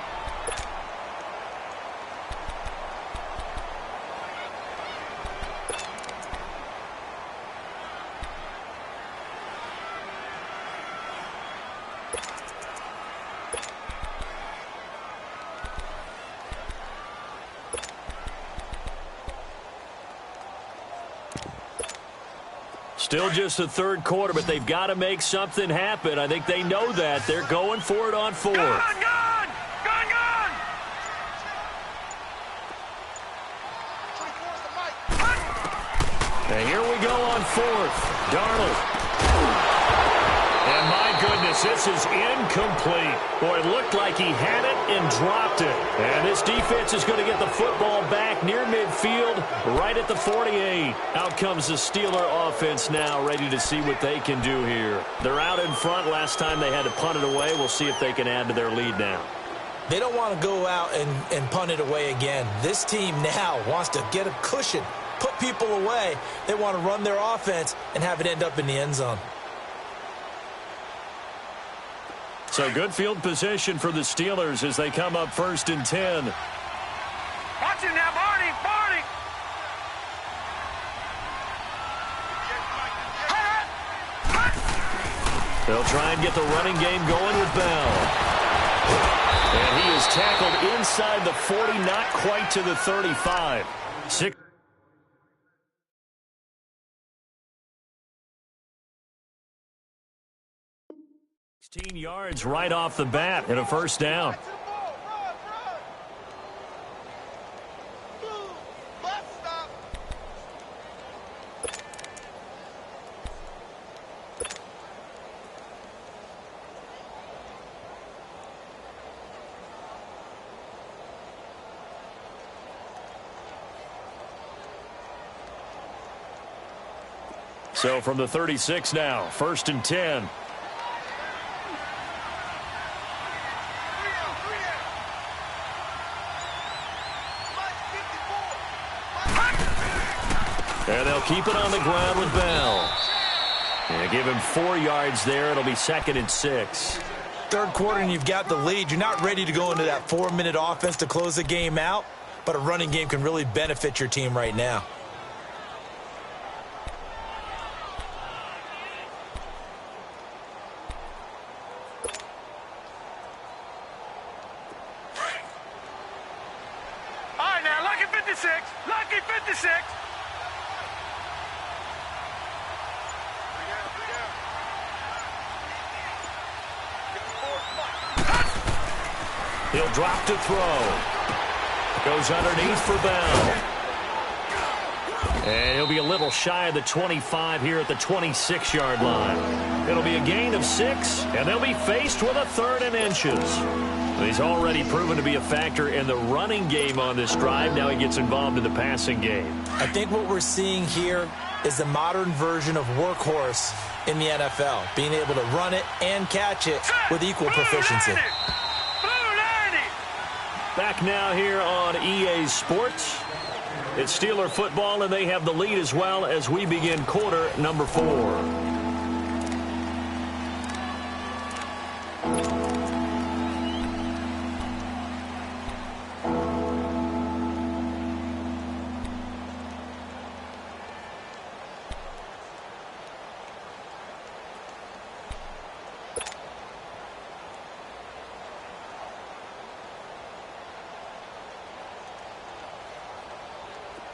Still just the 3rd quarter, but they've got to make something happen. I think they know that. They're going for it on 4th. Gone! And here we go on 4th. Darnold. And my goodness, this is incomplete. Boy, it looked like he had it and dropped it. And this defense is going to get the football back near midfield, right at the 48. Out comes the Steeler offense now, ready to see what they can do here. They're out in front. Last time they had to punt it away. We'll see if they can add to their lead now. They don't want to go out and punt it away again. This team now wants to get a cushion, put people away. They want to run their offense and have it end up in the end zone. So good field position for the Steelers as they come up 1st and 10. Watch it now, Barney! Barney! They'll try and get the running game going with Bell. And he is tackled inside the 40, not quite to the 35. 16 yards right off the bat and a 1st down. So from the 36 now, 1st and 10. And they'll keep it on the ground with Bell. And give him 4 yards there. It'll be 2nd and 6. 3rd quarter and you've got the lead. You're not ready to go into that 4-minute offense to close the game out, but a running game can really benefit your team right now. All right, now, lucky 56. Lucky 56. He'll drop to throw. Goes underneath for Bell. And he'll be a little shy of the 25 here at the 26-yard line. It'll be a gain of 6, and they'll be faced with a 3rd and inches. He's already proven to be a factor in the running game on this drive. Now he gets involved in the passing game. I think what we're seeing here is the modern version of workhorse in the NFL, being able to run it and catch it with equal proficiency. Back now here on EA Sports. It's Steeler football, and they have the lead as well as we begin quarter number 4.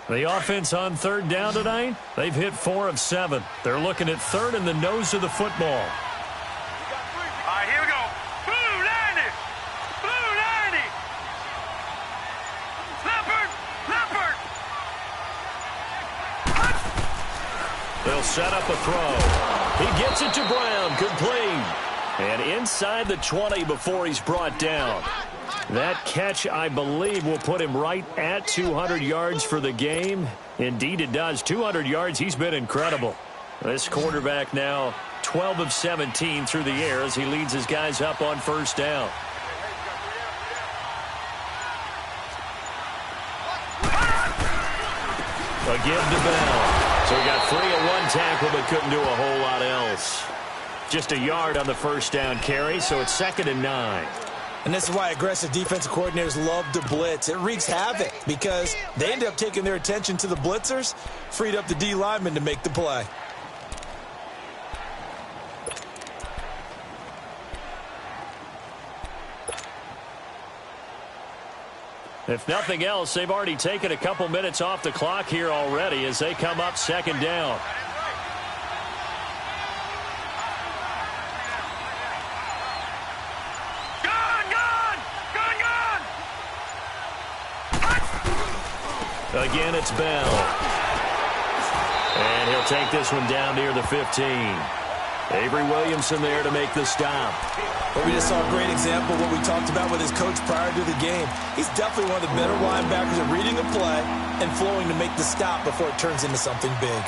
The offense on third down tonight, they've hit 4 of 7. They're looking at third in the nose of the football. All right, here we go. Blue 90. Blue 90. Leopard. Leopard. They'll set up a throw. He gets it to Brown, complete. And inside the 20 before he's brought down. That catch, I believe, will put him right at 200 yards for the game. Indeed, it does. 200 yards, he's been incredible. This quarterback now 12 of 17 through the air as he leads his guys up on first down. Again to Bell. So he got free at one tackle but couldn't do a whole lot else. Just a yard on the first down carry, so it's 2nd and 9. And this is why aggressive defensive coordinators love to blitz. It wreaks havoc because they end up taking their attention to the blitzers, freed up the D lineman to make the play. If nothing else, they've already taken a couple minutes off the clock here already as they come up 2nd down. Again, it's Bell. And he'll take this one down near the 15. Avery Williamson there to make the stop. But we just saw a great example of what we talked about with his coach prior to the game. He's definitely one of the better linebackers at reading a play and flowing to make the stop before it turns into something big.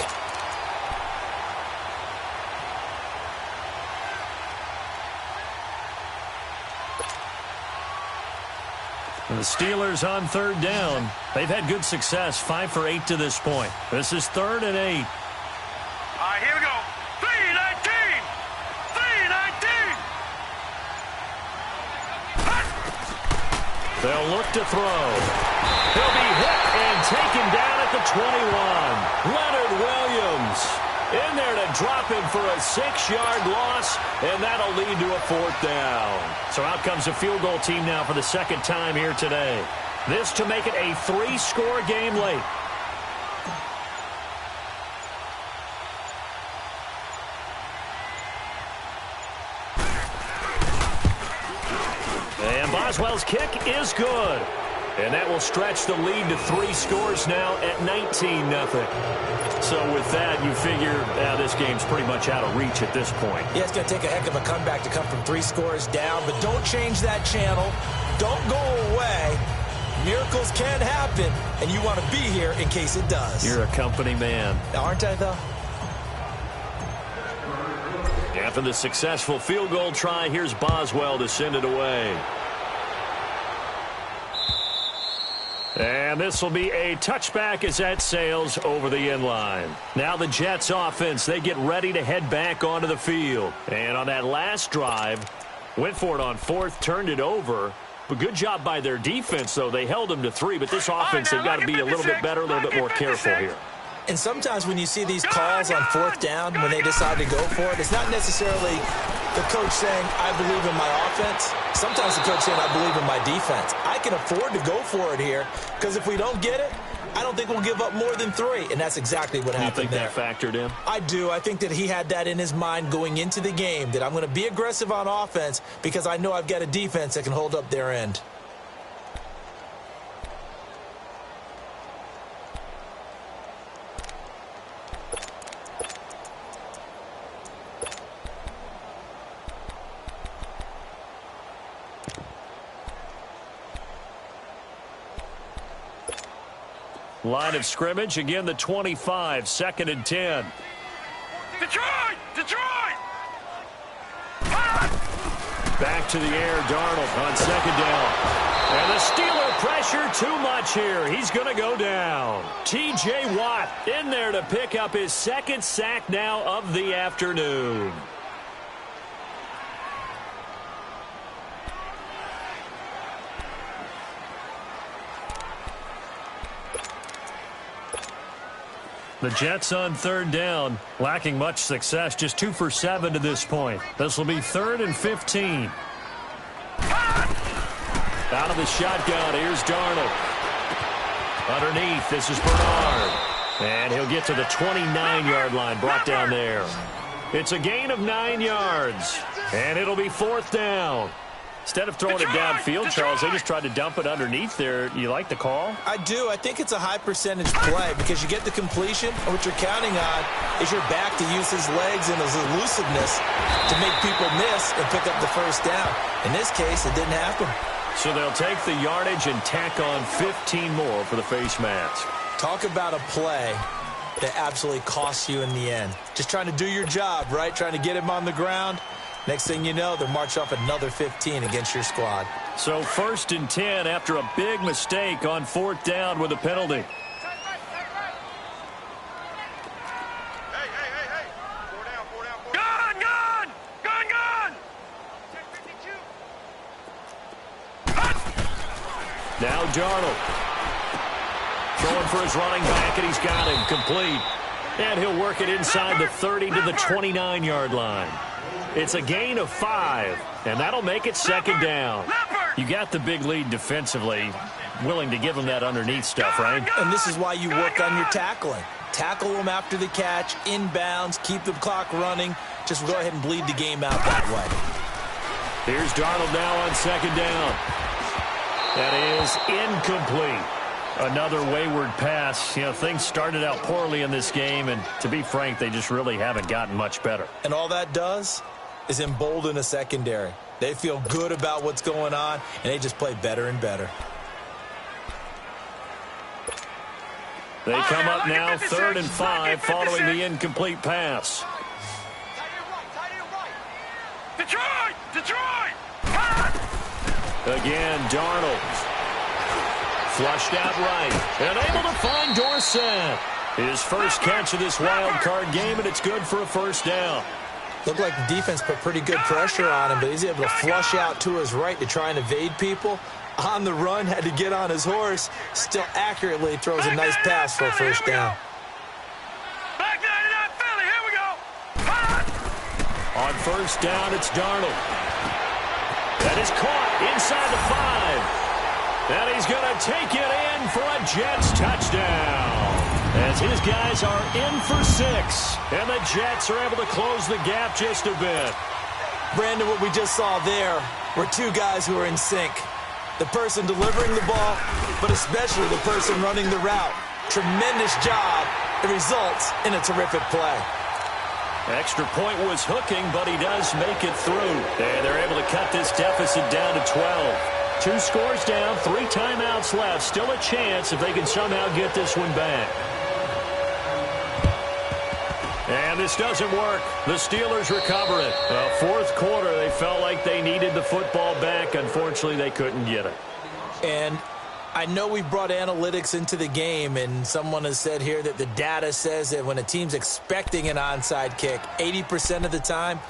The Steelers on third down. They've had good success, 5 for 8 to this point. This is 3rd and 8. All right, here we go. 3-19. 3-19. They'll look to throw. He'll be hit and taken down at the 21. Leonard Williams in there to drop him for a 6-yard loss, and that'll lead to a 4th down. So out comes a field goal team now for the 2nd time here today. This to make it a 3-score game late. And Boswell's kick is good. And that will stretch the lead to 3 scores now at 19-0. So with that, you figure this game's pretty much out of reach at this point. Yeah, it's going to take a heck of a comeback to come from 3 scores down, but don't change that channel. Don't go away. Miracles can happen, and you want to be here in case it does. You're a company man. Aren't I, though? After the successful field goal try, here's Boswell to send it away. And this will be a touchback as that sails over the end line. Now the Jets offense, they get ready to head back onto the field. And on that last drive, went for it on 4th, turned it over. But good job by their defense, though. They held them to 3, but this offense, they've got to be a little bit better, a little bit more careful here. And sometimes when you see these calls on 4th down, when they decide to go for it, it's not necessarily the coach saying, I believe in my offense. Sometimes the coach saying, I believe in my defense. I can afford to go for it here because if we don't get it, I don't think we'll give up more than 3. And that's exactly what happened there. You think that factored in? I do. I think that he had that in his mind going into the game, that I'm going to be aggressive on offense because I know I've got a defense that can hold up their end. Line of scrimmage, again the 25, 2nd and 10. Detroit! Detroit! Back to the air, Darnold on 2nd down. And the Steeler pressure too much here. He's going to go down. T.J. Watt in there to pick up his 2nd sack now of the afternoon. The Jets on 3rd down, lacking much success, just 2 for 7 to this point. This will be 3rd and 15. Out of the shotgun, here's Darnold. Underneath, this is Bernard. And he'll get to the 29-yard line, brought down there. It's a gain of 9 yards. And it'll be 4th down. Instead of throwing it downfield, Charles, they just tried to dump it underneath there. You like the call? I do. I think it's a high-percentage play because you get the completion, and what you're counting on is your back to use his legs and his elusiveness to make people miss and pick up the first down. In this case, it didn't happen. So they'll take the yardage and tack on 15 more for the face mask. Talk about a play that absolutely costs you in the end. Just trying to do your job, right? Trying to get him on the ground. Next thing you know, they'll march off another 15 against your squad. So 1st and 10 after a big mistake on 4th down with a penalty. Now Darnold. Throwing for his running back, and he's got him complete. And he'll work it inside the 30 to the 29-yard line. It's a gain of 5, and that'll make it 2nd down. You got the big lead defensively, willing to give him that underneath stuff, right? And this is why you work on your tackling. Tackle them after the catch, inbounds, keep the clock running. Just go ahead and bleed the game out that way. Here's Darnold now on 2nd down. That is incomplete. Another wayward pass. You know, things started out poorly in this game, and to be frank, they just really haven't gotten much better. And all that does is embolden a secondary. They feel good about what's going on, and they just play better and better. They come up now 3rd and 5 following the incomplete pass. Detroit! Again, Darnold. Flushed out right. And able to find Dorsett. His first catch of this wild card game, and it's good for a 1st down. Looked like the defense put pretty good pressure on him, but he's able to flush out to his right to try and evade people. On the run, had to get on his horse. Still accurately throws a nice pass for a 1st down. Back 99 Philly, here we go. On 1st down, it's Darnold. That is caught inside the 5. And he's going to take it in for a Jets touchdown. As his guys are in for 6. And the Jets are able to close the gap just a bit. Brandon, what we just saw there were two guys who are in sync. The person delivering the ball, but especially the person running the route. Tremendous job. It results in a terrific play. Extra point was hooking, but he does make it through. And they're able to cut this deficit down to 12. 2 scores down, 3 timeouts left. Still a chance if they can somehow get this one back. And this doesn't work. The Steelers recover it. 4th quarter, they felt like they needed the football back. Unfortunately, they couldn't get it. And I know we brought analytics into the game, and someone has said here that the data says that when a team's expecting an onside kick, 80% of the time,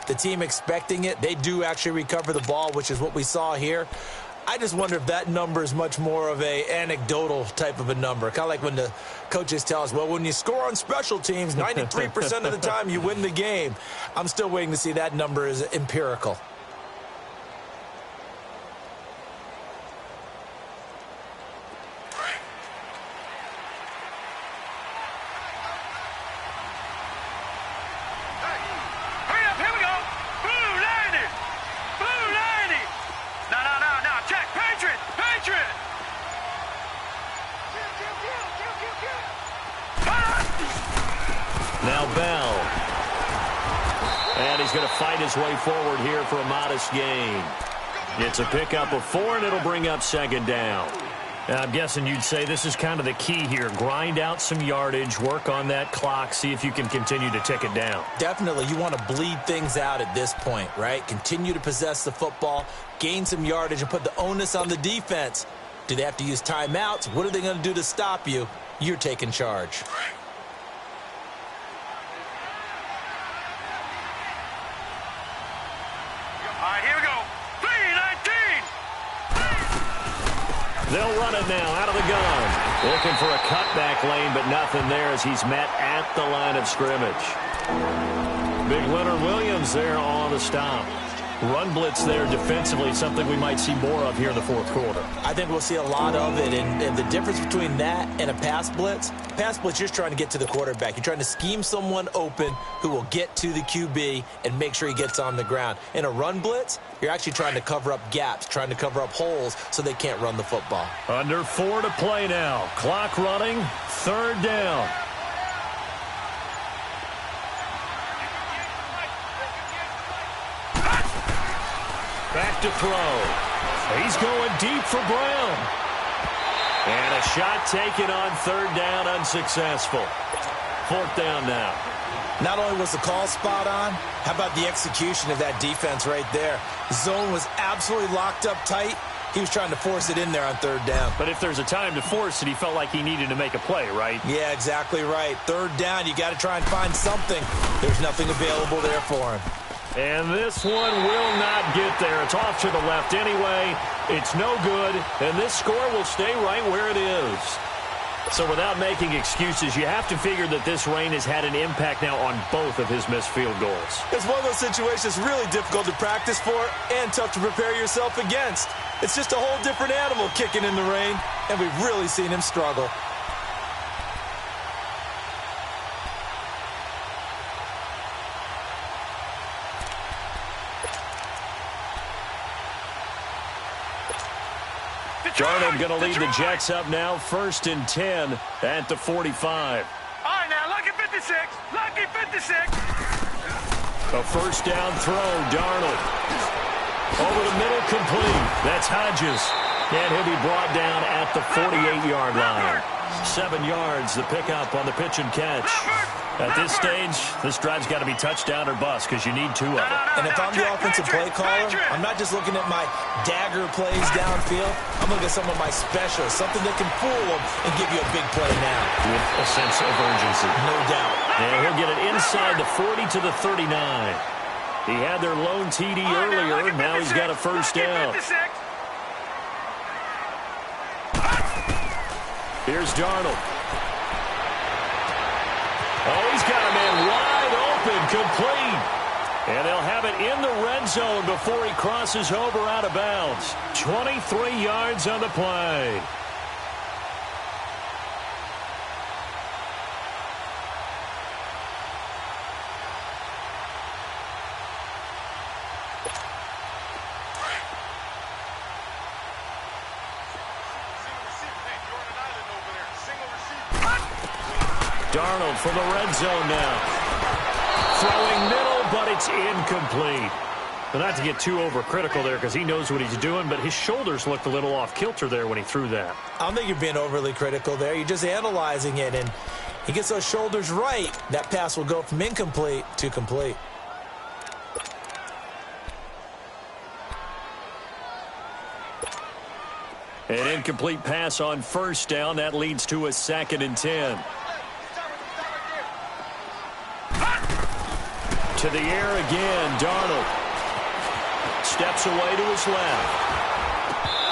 the team expecting it, they do actually recover the ball, which is what we saw here. I just wonder if that number is much more of a anecdotal type of a number. Kind of like when the coaches tell us, well, when you score on special teams, 93% of the time you win the game. I'm still waiting to see that number is empirical. Now Bell. And he's going to fight his way forward here for a modest gain. It's a pickup of 4, and it'll bring up 2nd down. I'm guessing you'd say this is kind of the key here. Grind out some yardage, work on that clock, see if you can continue to tick it down. Definitely. You want to bleed things out at this point, right? Continue to possess the football, gain some yardage, and put the onus on the defense. Do they have to use timeouts? What are they going to do to stop you? You're taking charge. They'll run it now out of the gun. Looking for a cutback lane, but nothing there as he's met at the line of scrimmage. Big Leonard Williams there on the stop. run blitz there defensively, something we might see more of here in the fourth quarter. I think we'll see a lot of it, and the difference between that and a pass blitz, you're just trying to get to the quarterback. You're trying to scheme someone open who will get to the QB and make sure he gets on the ground. In a run blitz, you're actually trying to cover up gaps, trying to cover up holes so they can't run the football. Under 4 to play now. Clock running, third down. Back to throw. He's going deep for Brown. And a shot taken on third down, unsuccessful. Fourth down now. Not only was the call spot on, how about the execution of that defense right there? The zone was absolutely locked up tight. He was trying to force it in there on third down. But if there's a time to force it, he felt like he needed to make a play, right? Yeah, exactly right. Third down, you got to try and find something. There's nothing available there for him. And this one will not get there. It's off to the left anyway. It's no good, and this score will stay right where it is. So without making excuses, you have to figure that this rain has had an impact now on both of his missed field goals. It's one of those situations really difficult to practice for and tough to prepare yourself against. It's just a whole different animal kicking in the rain, and we've really seen him struggle. Darnold going to lead the Jets up now, 1st and 10 at the 45. All right, now, lucky 56. Lucky 56. A first down throw, Darnold. Over the middle, complete. That's Hodges. And he'll be brought down at the 48-yard line. 7 yards, the pickup on the pitch and catch. At this stage, this drive's got to be touchdown or bust because you need 2 of them. And if I'm the offensive play caller, I'm not just looking at my dagger plays downfield. I'm looking at some of my specials, something that can fool them and give you a big play now. With a sense of urgency. No doubt. And he'll get it inside the 40 to the 39. He had their lone TD earlier. Now he's got a first down. Here's Darnold. Oh, he's got a man wide open, complete. And they'll have it in the red zone before he crosses over out of bounds. 23 yards on the play. Darnold for the red zone now. Throwing middle, but it's incomplete. But not to get too overcritical there because he knows what he's doing, but his shoulders looked a little off kilter there when he threw that. I don't think you're being overly critical there. You're just analyzing it, and he gets those shoulders right. That pass will go from incomplete to complete. An incomplete pass on first down. That leads to a 2nd and 10. To the air again, Darnold. Steps away to his left.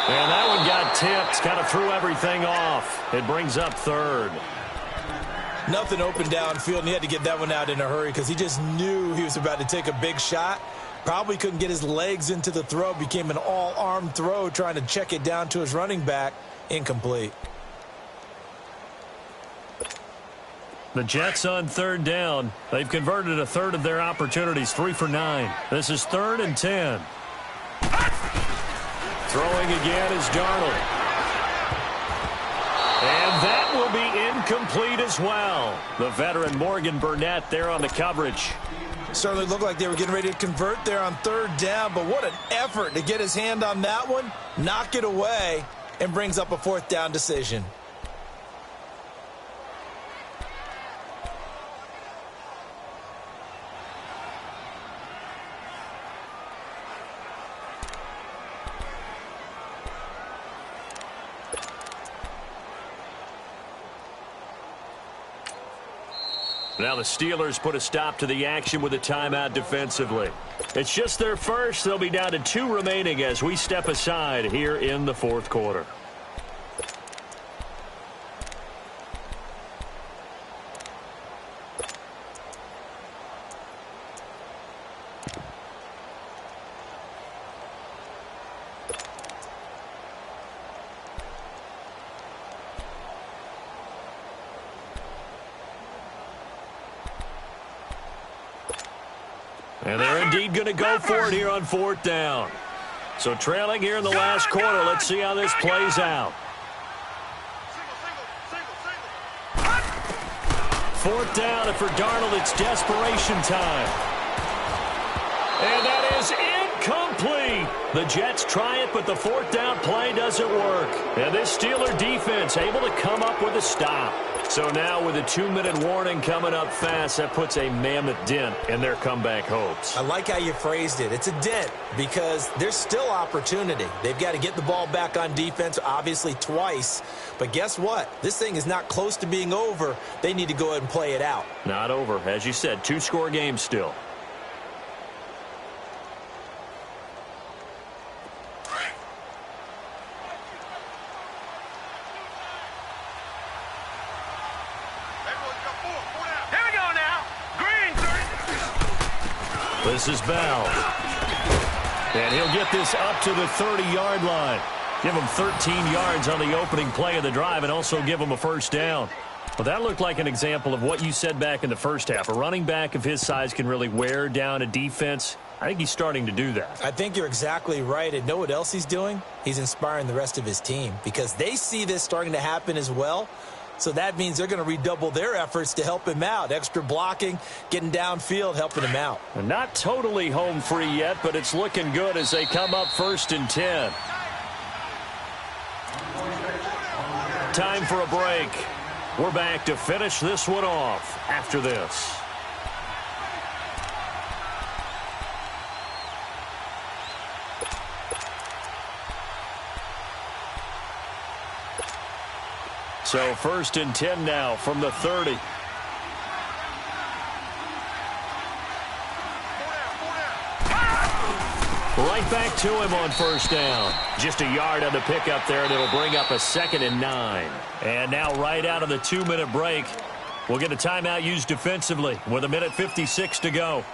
And that one got tipped. Kind of threw everything off. It brings up 3rd. Nothing open downfield, and he had to get that one out in a hurry because he just knew he was about to take a big shot. Probably couldn't get his legs into the throw. Became an all-arm throw trying to check it down to his running back. Incomplete. The Jets on 3rd down. They've converted a 1/3 of their opportunities, 3 for 9. This is 3rd and 10. Throwing again is Darnold. And that will be incomplete as well. The veteran Morgan Burnett there on the coverage. Certainly looked like they were getting ready to convert there on 3rd down, but what an effort to get his hand on that one, knock it away, and brings up a 4th down decision. Now the Steelers put a stop to the action with a timeout defensively. It's just their first. They'll be down to 2 remaining as we step aside here in the 4th quarter. And they're indeed going to go for it here on 4th down. So trailing here in the last quarter. Let's see how this plays out. 4th down, and for Darnold, it's desperation time. And that is incomplete. The Jets try it, but the 4th down play doesn't work. And this Steeler defense able to come up with a stop. So now with a 2-minute warning coming up fast, that puts a mammoth dent in their comeback hopes. I like how you phrased it. It's a dent because there's still opportunity. They've got to get the ball back on defense, obviously twice. But guess what? This thing is not close to being over. They need to go ahead and play it out. Not over. As you said, 2-score game still. This is Bell. And he'll get this up to the 30-yard line. Give him 13 yards on the opening play of the drive and also give him a first down. Well, that looked like an example of what you said back in the first half. A running back of his size can really wear down a defense. I think he's starting to do that. I think you're exactly right. And know what else he's doing? He's inspiring the rest of his team because they see this starting to happen as well. So that means they're going to redouble their efforts to help him out. Extra blocking, getting downfield, helping him out. Not totally home free yet, but it's looking good as they come up 1st and 10. Time for a break. We're back to finish this one off after this. So 1st and 10 now from the 30. Right back to him on 1st down. Just a yard on the pickup there, and it'll bring up a 2nd and 9. And now right out of the 2-minute break, we'll get a timeout used defensively with 1:56 to go.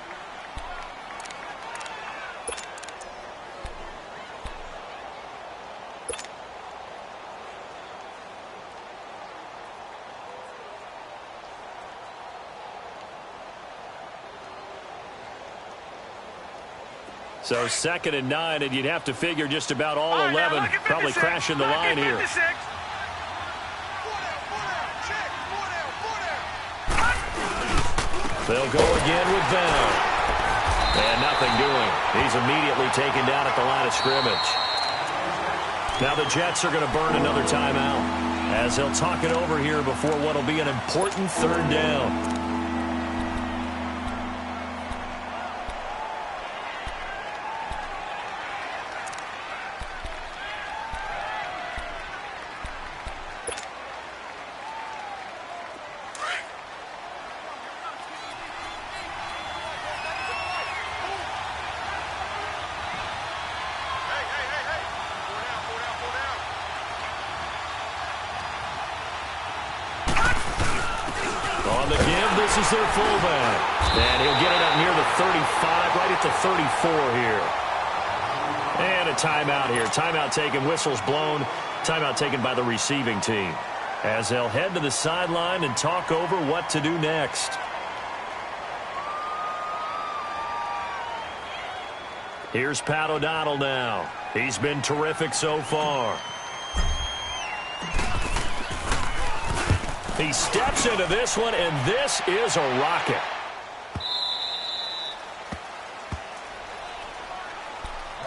So 2nd and 9, and you'd have to figure just about all 11 probably crashing the line here. They'll go again with Bell. And nothing doing. He's immediately taken down at the line of scrimmage. Now the Jets are going to burn another timeout as they'll talk it over here before what will be an important 3rd down. On the give, this is their fullback. And he'll get it up near the 35, right at the 34 here. And a timeout here. Timeout taken, whistles blown. Timeout taken by the receiving team. As they'll head to the sideline and talk over what to do next. Here's Pat O'Donnell now. He's been terrific so far. He steps into this one, and this is a rocket.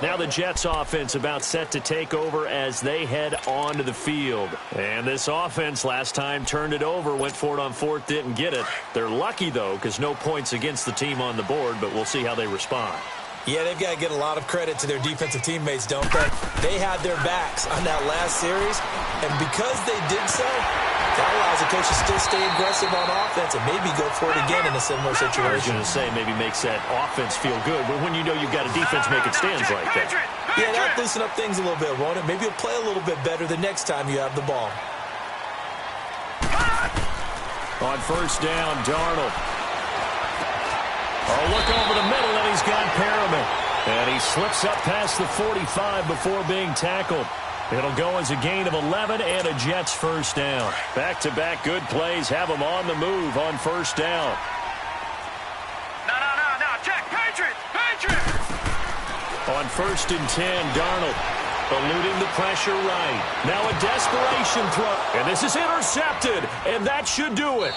Now the Jets offense about set to take over as they head onto the field. And this offense last time turned it over, went for it on 4th, didn't get it. They're lucky, though, because no points against the team on the board, but we'll see how they respond. Yeah, they've got to get a lot of credit to their defensive teammates, don't they? They had their backs on that last series, and because they did so, that allows the coach to still stay aggressive on offense and maybe go for it again in a similar situation. I was going to say maybe makes that offense feel good, but when you know you've got a defense making stands like that. Yeah, that'll loosen up things a little bit, won't it? Maybe you'll play a little bit better the next time you have the ball. On 1st down, Darnold. Oh, look over the middle, and he's got Perriman. And he slips up past the 45 before being tackled. It'll go as a gain of 11 and a Jets 1st down. Back-to-back good plays have them on the move on 1st down. No, check, Patriots! On 1st and 10, Darnold eluding the pressure right. Now a desperation throw. And this is intercepted. And that should do it.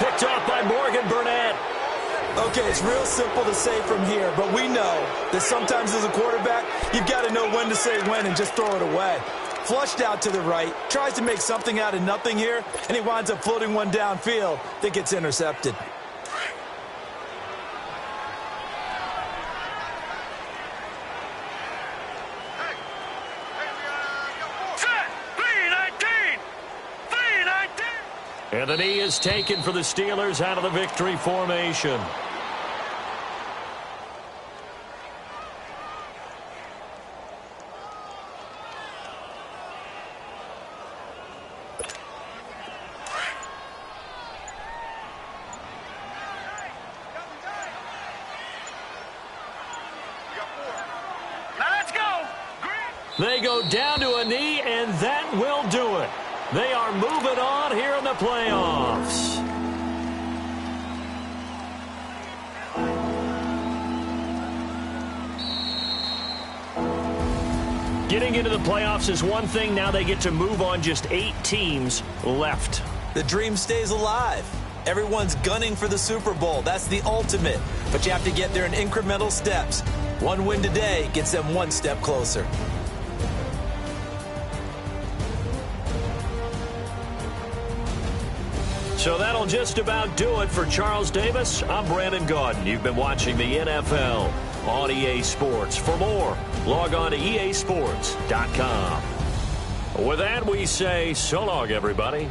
Picked off by Morgan Burnett. Okay, it's real simple to say from here, but we know that sometimes as a quarterback, you've got to know when to say when and just throw it away. Flushed out to the right, tries to make something out of nothing here, and he winds up floating one downfield that gets intercepted. And the knee is taken for the Steelers out of the victory formation. They go down to a knee, and that will do it. They are moving on here in the playoffs. Getting into the playoffs is one thing. Now they get to move on. Just 8 teams left. The dream stays alive. Everyone's gunning for the Super Bowl. That's the ultimate. But you have to get there in incremental steps. One win today gets them one step closer. So that'll just about do it for Charles Davis. I'm Brandon Gaudin. You've been watching the NFL on EA Sports. For more, log on to easports.com. With that, we say so long, everybody.